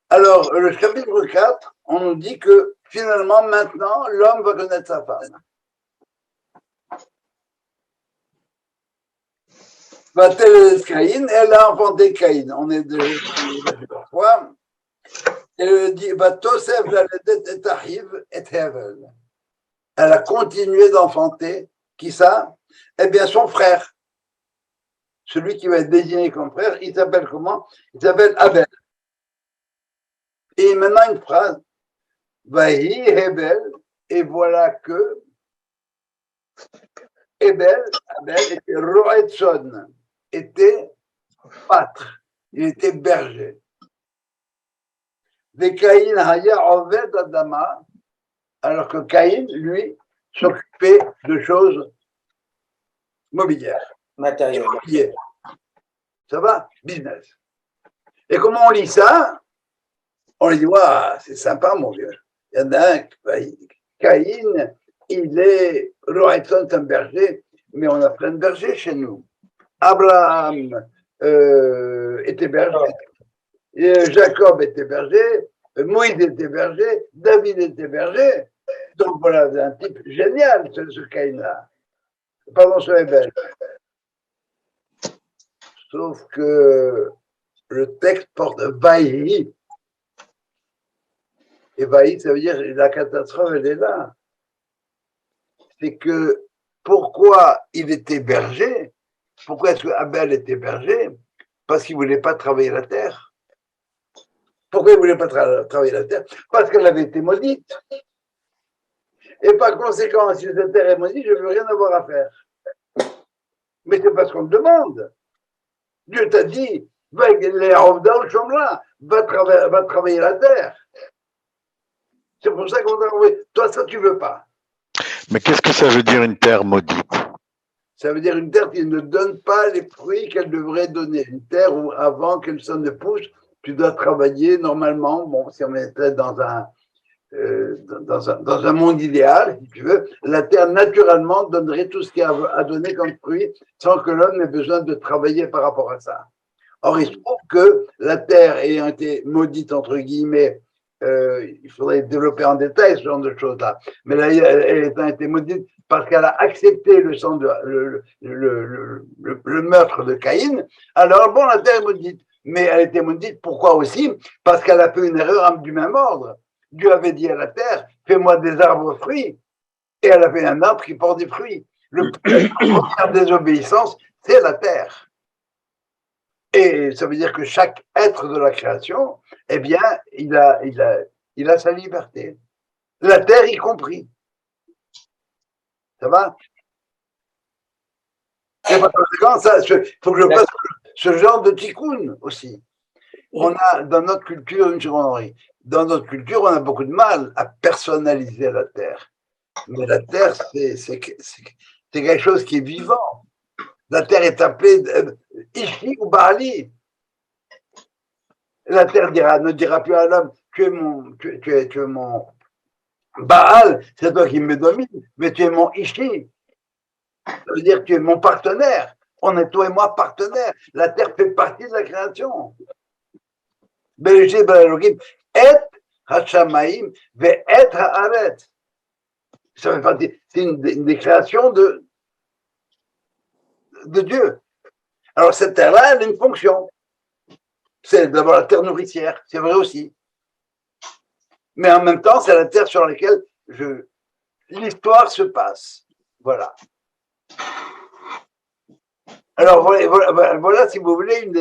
alors le chapitre 4, on nous dit que finalement, maintenant, l'homme va connaître sa femme. Va-t-elle Caïn, elle a enfanté Caïn. On est déjà parfois. Elle dit, va Tosef la et arrive et Hevel. Elle a continué d'enfanter. Qui ça? Eh bien, son frère. Celui qui va être désigné comme frère, il s'appelle comment? Il s'appelle Abel. Et maintenant, une phrase. Vahi Hebel. Et voilà que Abel était Roetson, était pâtre, il était berger. Des Caïn Haya Oved Adama, alors que Caïn, lui, s'occupait de choses mobilières. Matériel. Immobilier. Ça va? Business. Et comment on lit ça? On lui dit, waouh, c'est sympa, mon vieux. Il y en a un, Caïn, il est Roetson, c'est un berger, mais on a plein de bergers chez nous. Abraham était berger, Jacob était berger, Moïse était berger, David était berger. Donc voilà, c'est un type génial, ce Caïn-là. Pardon, ce Hebel. Sauf que le texte porte Vaï. Et Vaï, ça veut dire la catastrophe, elle est là. C'est que pourquoi il était berger? Pourquoi est-ce que Abel était berger? Parce qu'il ne voulait pas travailler la terre. Pourquoi il ne voulait pas travailler la terre? Parce qu'elle avait été maudite. Et par conséquent, si cette terre est maudite, je ne veux rien avoir à faire. Mais c'est parce qu'on te demande. Dieu t'a dit, va travailler la terre. C'est pour ça qu'on t'a envoyé. Toi, ça, tu ne veux pas. Mais qu'est-ce que ça veut dire une terre maudite? Ça veut dire une terre qui ne donne pas les fruits qu'elle devrait donner. Une terre où, avant que ça ne pousse, tu dois travailler normalement. Bon, si on était dans un monde idéal, si tu veux, la terre naturellement donnerait tout ce qu'il y a à donner comme fruit sans que l'homme ait besoin de travailler par rapport à ça. Or, il se trouve que la terre ayant été maudite, entre guillemets, il faudrait développer en détail ce genre de choses-là, mais là, elle a été maudite parce qu'elle a accepté le sang le meurtre de Caïn. Alors, bon, la terre est maudite. Mais elle était maudite, pourquoi aussi? Parce qu'elle a fait une erreur du même ordre. Dieu avait dit à la terre, fais-moi des arbres fruits. Et elle a fait un arbre qui porte des fruits. La première désobéissance, c'est la terre. Et ça veut dire que chaque être de la création, eh bien, il a sa liberté. La terre y compris. Ça va? Et par conséquent, il faut que je fasse ce genre de tikkun aussi. On a dans notre culture, une seconde, Henri, dans notre culture, on a beaucoup de mal à personnaliser la terre. Mais la terre, c'est quelque chose qui est vivant. La terre est appelée Ishi ou Baali. La terre ne dira plus à l'homme, tu es mon Baal, c'est toi qui me domine, mais tu es mon Ishi. Ça veut dire que tu es mon partenaire. On est toi et moi partenaires. La terre fait partie de la création. Bereshit bara Elohim et Hashamaim ve et haaretz. Ça fait partie, c'est une des créations de Dieu. Alors cette terre-là, elle a une fonction. C'est d'abord la terre nourricière, c'est vrai aussi. Mais en même temps, c'est la terre sur laquelle l'histoire se passe. Voilà. Alors voilà si vous voulez,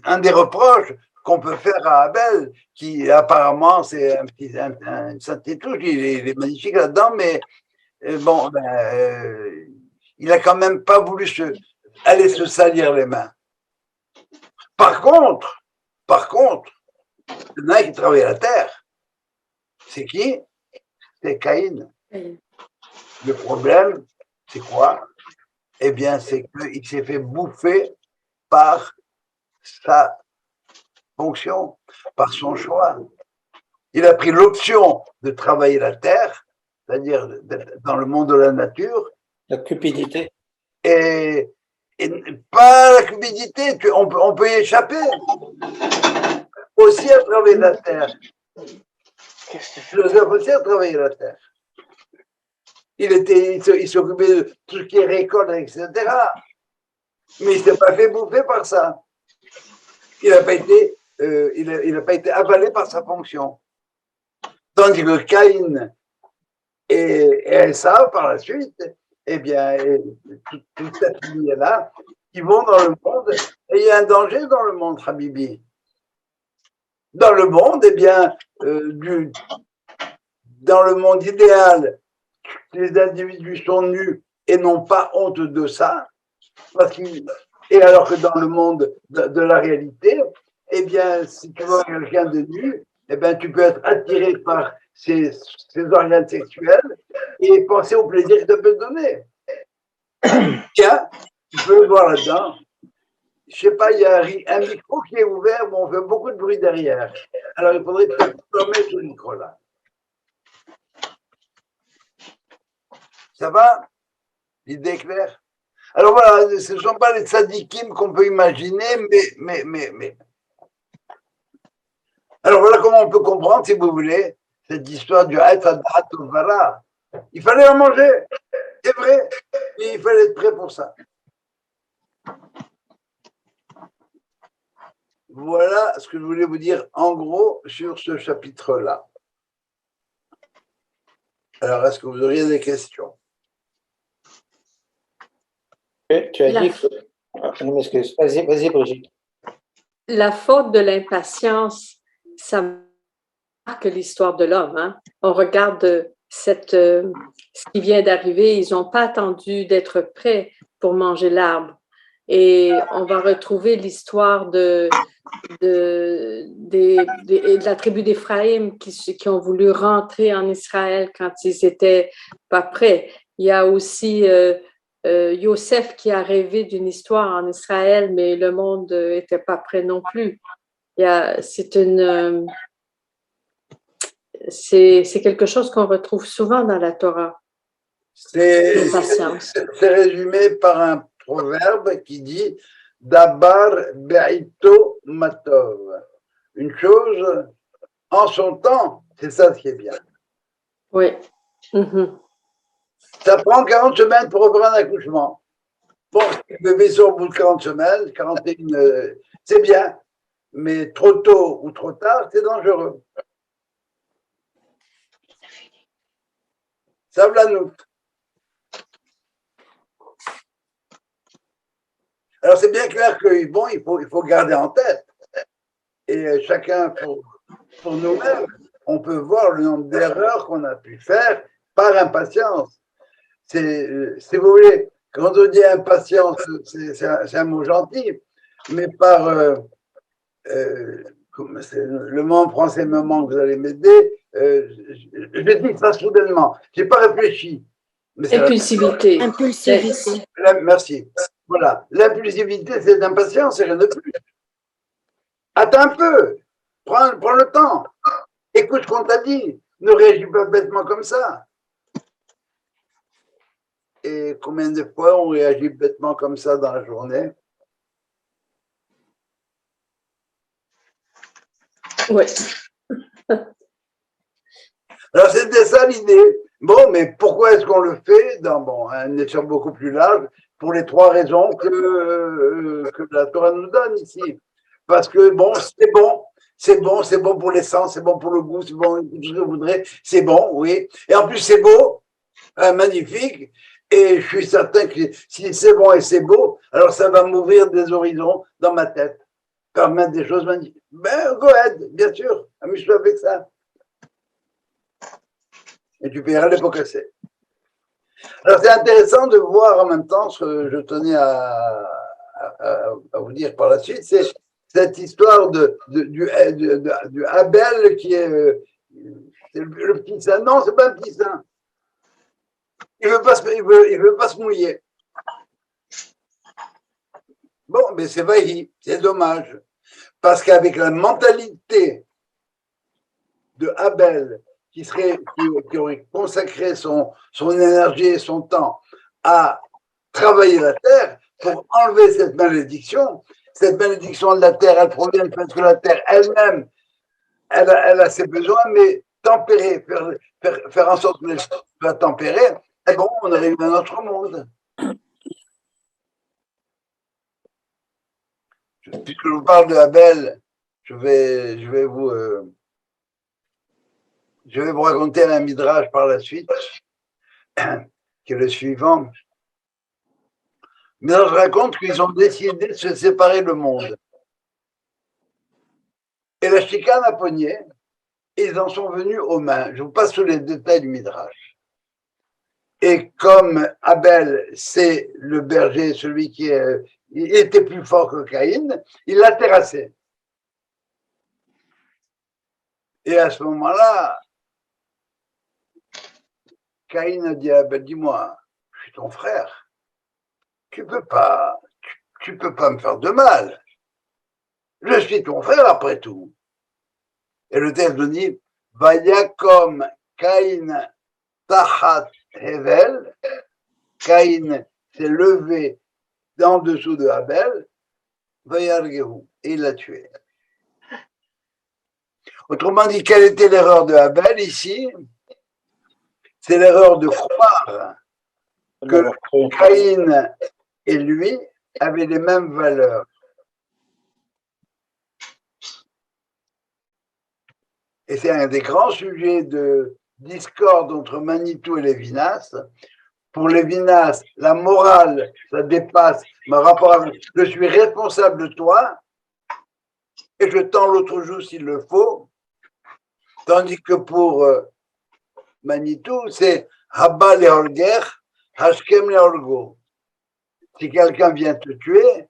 un des reproches qu'on peut faire à Abel, qui apparemment c'est une sainte touche, il est magnifique là-dedans, mais bon, il a quand même pas voulu aller se salir les mains. Par contre, il y en a qui travaille la terre. C'est qui? C'est Caïn. Le problème, c'est quoi? Eh bien, c'est qu'il s'est fait bouffer par sa fonction, par son choix. Il a pris l'option de travailler la terre, c'est-à-dire dans le monde de la nature. La cupidité. Et pas la cupidité, on peut y échapper. Aussi à travers la terre. Joseph aussi a travaillé la terre. Il s'occupait de tout ce qui est récolte, etc. Mais il ne s'est pas fait bouffer par ça. Il n'a pas été, il a pas été avalé par sa fonction. Tandis que Caïn et Esav, par la suite, eh bien, toute cette lignée-là, ils vont dans le monde, et il y a un danger dans le monde, Habibi. Dans le monde, eh bien, dans le monde idéal, les individus sont nus et n'ont pas honte de ça, et alors que dans le monde de la réalité, eh bien, si tu vois quelqu'un de nu, eh bien, tu peux être attiré par ses organes sexuels et penser au plaisir qu'il te peut donner. Tiens, tu peux le voir là-dedans. Je sais pas, il y a un micro qui est ouvert, mais on fait beaucoup de bruit derrière. Alors, il faudrait peut-être fermer ce micro-là. Ça va? L'idée est claire? Alors voilà, ce ne sont pas les tzadikim qu'on peut imaginer, mais. Alors voilà comment on peut comprendre, si vous voulez, cette histoire du Haït Tovara. Il fallait en manger, c'est vrai, mais il fallait être prêt pour ça. Voilà ce que je voulais vous dire en gros sur ce chapitre-là. Alors, est-ce que vous auriez des questions? Tu as dit que... Je m'excuse. Vas-y, Brigitte. La faute de l'impatience, ça marque l'histoire de l'homme. Hein? On regarde ce qui vient d'arriver. Ils n'ont pas attendu d'être prêts pour manger l'arbre. Et on va retrouver l'histoire de la tribu d'Éphraïm qui ont voulu rentrer en Israël quand ils n'étaient pas prêts. Il y a aussi Yosef qui a rêvé d'une histoire en Israël, mais le monde n'était pas prêt non plus. C'est quelque chose qu'on retrouve souvent dans la Torah. C'est résumé par un proverbe qui dit Dabar be'ito matov. Une chose en son temps, c'est ça ce qui est bien. Oui. Mm-hmm. Ça prend 40 semaines pour ouvrir un accouchement. Bon, le bébé sort au bout de 40 semaines, 41, c'est bien, mais trop tôt ou trop tard, c'est dangereux. Ça va nous. Alors, c'est bien clair que, bon, il faut garder en tête. Et chacun, pour nous-mêmes, on peut voir le nombre d'erreurs qu'on a pu faire par impatience. Si vous voulez, quand on dit impatience, c'est un mot gentil, mais par le mot en français me manque, vous allez m'aider. Je dis ça soudainement, je n'ai pas réfléchi. Impulsivité. Impulsivité. Merci. Voilà. L'impulsivité, c'est l'impatience, c'est rien de plus. Attends un peu. Prends le temps. Écoute ce qu'on t'a dit. Ne réagis pas bêtement comme ça. Et combien de fois on réagit bêtement comme ça dans la journée? Oui. Alors, c'était ça l'idée. Bon, mais pourquoi est-ce qu'on le fait dans une échelle beaucoup plus large? Pour les 3 raisons que la Torah nous donne ici. Parce que, bon, c'est bon pour l'essence, c'est bon pour le goût, c'est bon, tout ce que vous voudrez, c'est bon, oui. Et en plus, c'est beau, magnifique. Et je suis certain que si c'est bon et c'est beau, alors ça va m'ouvrir des horizons dans ma tête, permettre des choses magnifiques. Ben, go ahead, bien sûr, amuse-toi avec ça. Et tu paieras les pots cassés. Alors, c'est intéressant de voir en même temps ce que je tenais à vous dire par la suite, c'est cette histoire du Abel qui est le petit saint. Non, c'est pas un petit saint. Il veut pas se mouiller. Bon, mais c'est vailli, c'est dommage. Parce qu'avec la mentalité de Abel, qui aurait consacré son énergie et son temps à travailler la terre pour enlever cette malédiction de la terre, elle provient parce que la terre elle-même, elle a ses besoins, mais tempérer, faire en sorte que les choses soient tempérées, et bon, on arrive à un autre monde. Puisque je vous parle de Abel, je vais vous raconter un midrash par la suite, qui est le suivant. Midrash raconte qu'ils ont décidé de se séparer le monde. Et la chicane a pogné, et ils en sont venus aux mains. Je vous passe tous les détails du midrash. Et comme Abel, c'est le berger, celui qui il était plus fort que Caïn, il l'a terrassé. Et à ce moment-là, Caïn a dit à Abel, dis-moi, je suis ton frère, tu peux pas me faire de mal. Je suis ton frère après tout. Et le texte nous dit, Vayakom Caïn Tachat Hevel, Caïn s'est levé en dessous de Abel, Vayargehu, et il l'a tué. Autrement dit, quelle était l'erreur de Abel ici? C'est l'erreur de croire que Caïn et lui avaient les mêmes valeurs. Et c'est un des grands sujets de discorde entre Manitou et Lévinas. Pour Lévinas, la morale, ça dépasse mon rapport avec je suis responsable de toi et je tends l'autre joue s'il le faut. Tandis que pour Manitou, c'est Habba le Holger, Hashkem le Holgo. Si quelqu'un vient te tuer,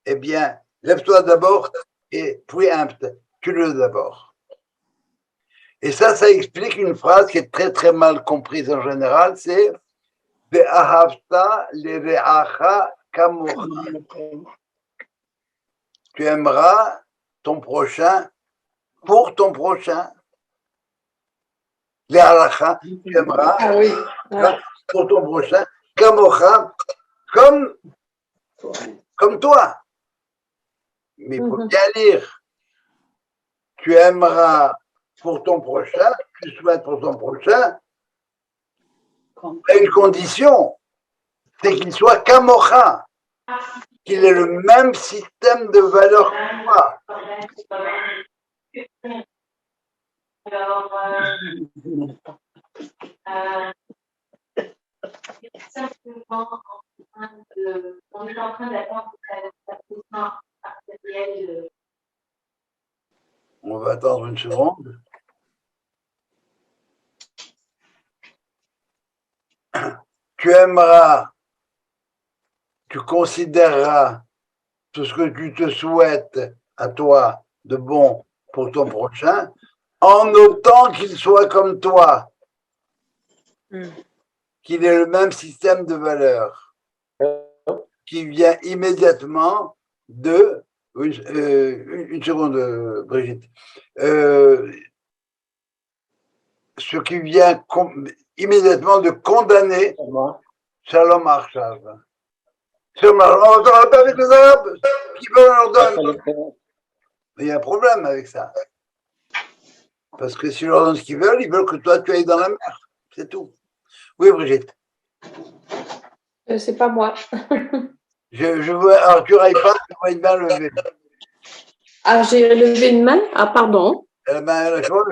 eh bien, lève-toi d'abord et préempte, tue-le d'abord. Et ça explique une phrase qui est très très mal comprise en général, c'est Ve'ahavta lereacha kamocha. Tu aimeras ton prochain pour ton prochain. Le'alacha, tu aimeras pour ton prochain, kamocha, comme toi. Mais il faut bien lire. Tu aimeras pour ton prochain, tu souhaites pour ton prochain, à une condition, c'est qu'il soit kamocha, qu'il ait le même système de valeurs que toi. Simplement on est en train d'attendre la position artérielle. On va attendre une seconde. Tu aimeras, tu considéreras tout ce que tu te souhaites à toi de bon pour ton prochain, en autant qu'il soit comme toi, qu'il ait le même système de valeurs, qui vient immédiatement de... Une seconde, Brigitte. Ce qui vient immédiatement de condamner Shalom Arshav. Shalom Arshav, on va pas avec les Arabes qui veulent leur donner. Mais il y a un problème avec ça. Parce que si leur donnent ce qu'ils veulent que toi tu ailles dans la mer. C'est tout. Oui, Brigitte. C'est pas moi. Je veux Arthur Haïfa, je vois une main levée. Ah, j'ai levé une main? Ah, pardon. Je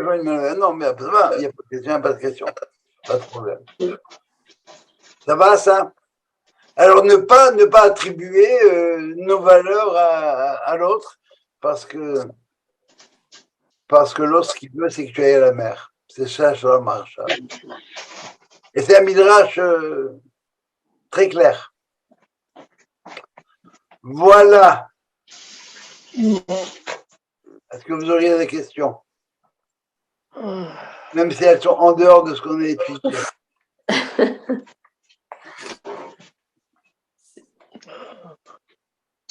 vois une main levée. Non, mais ça va, il n'y a pas de question. Pas de problème. Ça va, ça? Alors, ne pas attribuer nos valeurs à l'autre, parce que l'autre, ce qu'il veut, c'est que tu ailles à la mer. C'est ça, la marche. Et c'est un midrash très clair. Voilà. Est-ce que vous auriez des questions? Même si elles sont en dehors de ce qu'on a étudié.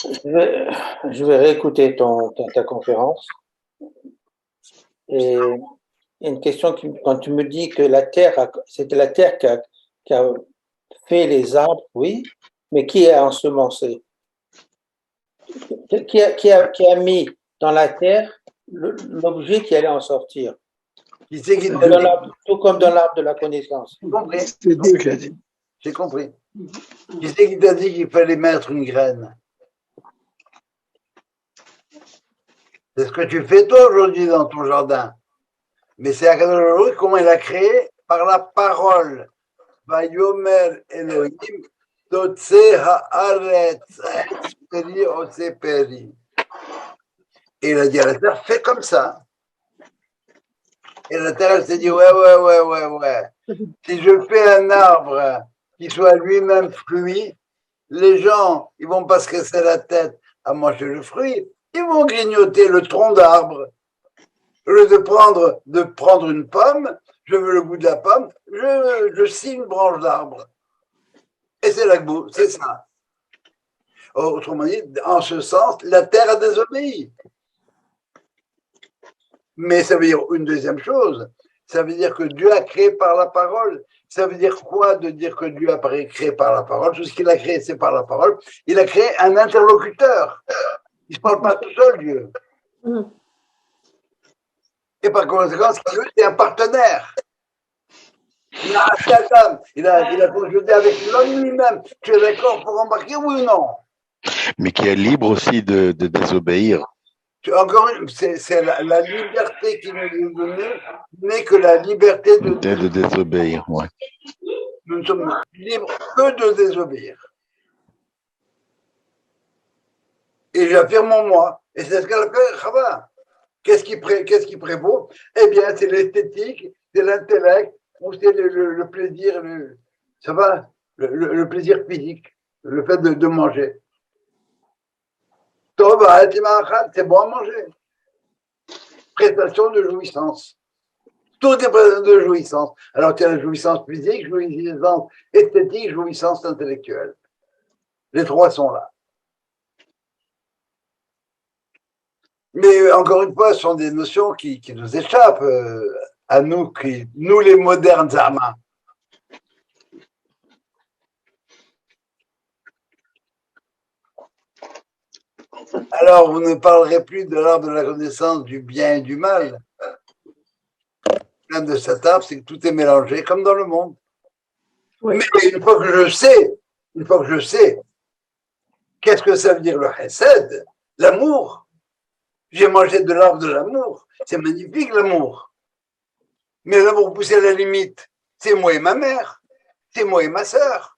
Je vais réécouter ta conférence. Et une question, quand tu me dis que c'était la terre qui a fait les arbres, oui, mais qui a ensemencé? Qui a mis dans la terre l'objet qui allait en sortir? Qui c'est qui t'a dit? Tout comme dans l'arbre de la connaissance. J'ai compris. C'est Dieu qui a dit. J'ai compris. Qui c'est qui t'a dit qu'il fallait mettre une graine? C'est ce que tu fais toi aujourd'hui dans ton jardin. Mais c'est Akadosh Baruch Hu, comment il a créé? Par la parole. Vayomer Elohim, Totse haaretz, Peri ose peri. Et il a dit à la terre, fais comme ça. Et la terre, elle s'est dit, ouais. Si je fais un arbre qui soit lui-même fruit, les gens, ils vont pas se casser la tête à manger le fruit, ils vont grignoter le tronc d'arbre. Au lieu de prendre une pomme, je veux le goût de la pomme, je scie une branche d'arbre. Et c'est l'agbo, c'est ça. Autrement dit, en ce sens, la terre a désobéi. Mais ça veut dire une deuxième chose, ça veut dire que Dieu a créé par la parole. Ça veut dire quoi de dire que Dieu a créé par la parole? Tout ce qu'il a créé, c'est par la parole. Il a créé un interlocuteur. Il ne se parle pas tout seul, Dieu. Et par conséquent, Dieu est un partenaire. Il a acheté Adam, il a conjugué avec l'homme lui-même. Tu es d'accord pour embarquer, oui ou non? Mais qui est libre aussi de désobéir. Encore une, c'est la liberté qui nous est donnée, n'est que la liberté De désobéir, ouais. Nous ne sommes libres que de désobéir. Et j'affirme en moi. Et c'est ce qu'elle fait Chava. Qu'est-ce qui prévaut? Eh bien, c'est l'esthétique, c'est l'intellect, ou c'est le plaisir, ça va, le plaisir physique, le fait de manger. C'est bon à manger. Prestation de jouissance. Tout est prestation de jouissance. Alors, tu as la jouissance physique, jouissance esthétique, jouissance intellectuelle. Les trois sont là. Mais encore une fois, ce sont des notions qui nous échappent à nous, nous les modernes Zama. Alors, vous ne parlerez plus de l'arbre de la connaissance du bien et du mal. Le problème de cet arbre, c'est que tout est mélangé, comme dans le monde. Oui. Mais une fois que je sais, qu'est-ce que ça veut dire le chesed, l'amour? J'ai mangé de l'arbre de l'amour. C'est magnifique, l'amour. Mais l'amour poussé à la limite, c'est moi et ma mère. C'est moi et ma sœur.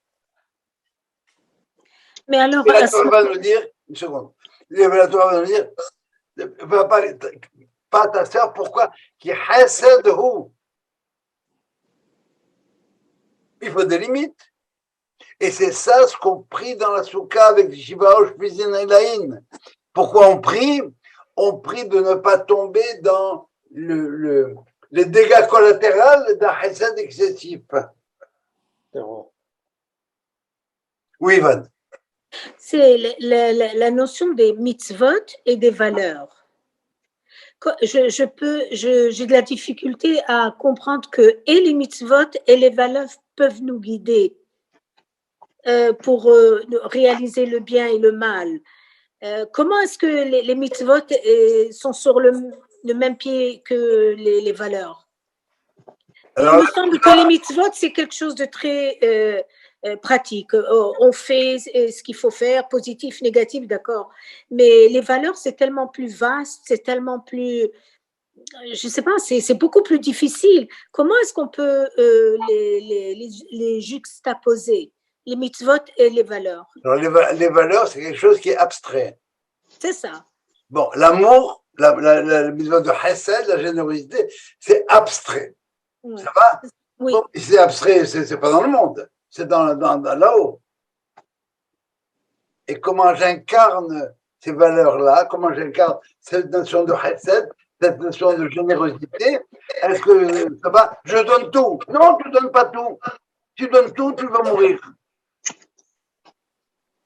Mais alors, et la Torah va nous dire, une seconde, la Torah va nous dire, pas ta sœur, pourquoi? Qui hasadhu. Il faut des limites. Et c'est ça ce qu'on prie dans la soukha avec Shivaosh Pizin Elaïn. Pourquoi on prie? On prie de ne pas tomber dans les dégâts collatéraux d'un hasad excessif. Oui, Ivan. C'est la notion des mitzvot et des valeurs. J'ai de la difficulté à comprendre que et les mitzvot et les valeurs peuvent nous guider pour réaliser le bien et le mal. Comment est-ce que les mitzvot sont sur le même pied que les valeurs? Alors, il me semble que les mitzvot, c'est quelque chose de très pratique. On fait ce qu'il faut faire, positif, négatif, d'accord. Mais les valeurs, c'est tellement plus vaste, c'est tellement plus... Je ne sais pas, c'est beaucoup plus difficile. Comment est-ce qu'on peut les juxtaposer, les mitzvot et les valeurs? Alors, les valeurs, c'est quelque chose qui est abstrait. C'est ça. Bon, l'amour, la mitzvot de chesed, la générosité, c'est abstrait. Oui. Ça va? Oui. Bon, c'est abstrait, c'est pas dans le monde, c'est dans là-haut. Et comment j'incarne ces valeurs-là, comment j'incarne cette notion de chesed, cette notion de générosité, est-ce que ça va? Je donne tout. Non, tu ne donnes pas tout. Tu donnes tout, tu vas mourir.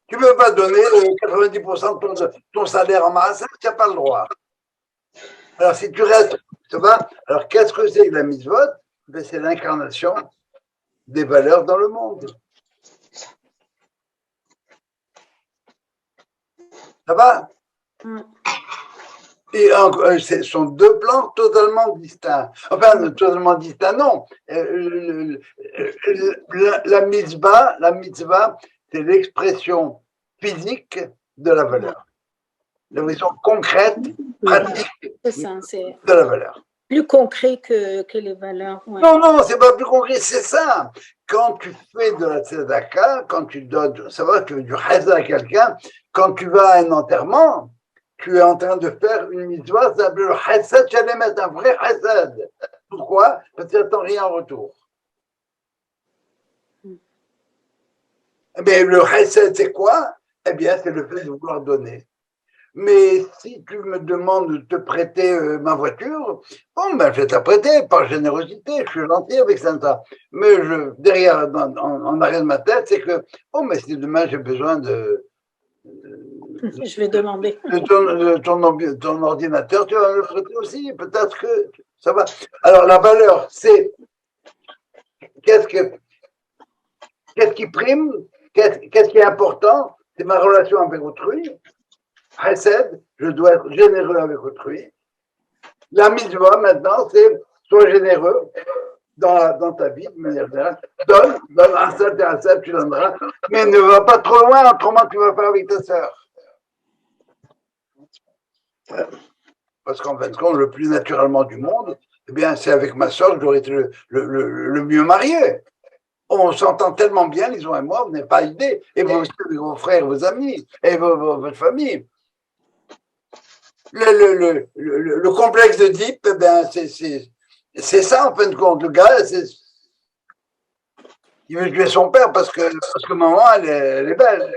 Tu ne peux pas donner 90% de ton salaire en masse, tu n'as pas le droit. Alors, si tu restes, ça va? Alors, qu'est-ce que c'est que la mitzvot? Ben, c'est l'incarnation des valeurs dans le monde. Ça va? Et ce sont deux plans totalement distincts. Enfin, totalement distincts, non. La mitzvah, c'est l'expression physique de la valeur. La version concrète, pratique C'est ça, c'est de la valeur. plus concret que les valeurs. Ouais. Non, c'est pas plus concret, c'est ça. Quand tu fais de la tzedaka, quand tu donnes, ça va, tu veux du chesed à quelqu'un, quand tu vas à un enterrement, tu es en train de faire une mitzvah, ça s'appelle le chesed shalem, un vrai chesed. Pourquoi? Parce que tu n'attends rien en retour. Mais le chesed, c'est quoi? Eh bien, c'est le fait de vouloir donner. Mais si tu me demandes de te prêter ma voiture, bon, ben, je vais te la prêter par générosité, je suis gentil avec ça. Mais derrière, en arrière de ma tête, c'est que, oh, mais si demain j'ai besoin Je vais demander. de ton ordinateur, tu vas me le prêter aussi, peut-être que ça va. Alors, la valeur, c'est qu'est-ce qui prime, qu'est-ce qui est important, c'est ma relation avec autrui. Chesed, je dois être généreux avec autrui. La mitzvah, maintenant, c'est sois généreux dans ta vie, de manière générale. Donne un seul, tu donneras. Mais ne va pas trop loin, autrement tu vas faire avec ta sœur. Parce qu'en fin de compte, le plus naturellement du monde, eh bien, c'est avec ma sœur que j'aurais été le mieux marié. On s'entend tellement bien, les uns et moi, vous n'avez pas idée. Et vous aussi, avec vos frères, vos amis, et votre famille. Le complexe de Deep, eh ben, c'est ça en fin de compte. Le gars, il veut tuer son père parce que maman, elle est belle.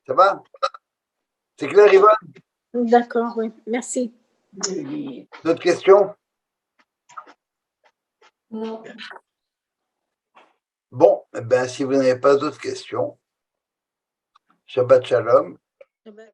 Ça va? C'est clair, Yvonne? D'accord, oui. Merci. D'autres questions? Non. Bon, eh ben, si vous n'avez pas d'autres questions, Shabbat Shalom. Eh ben,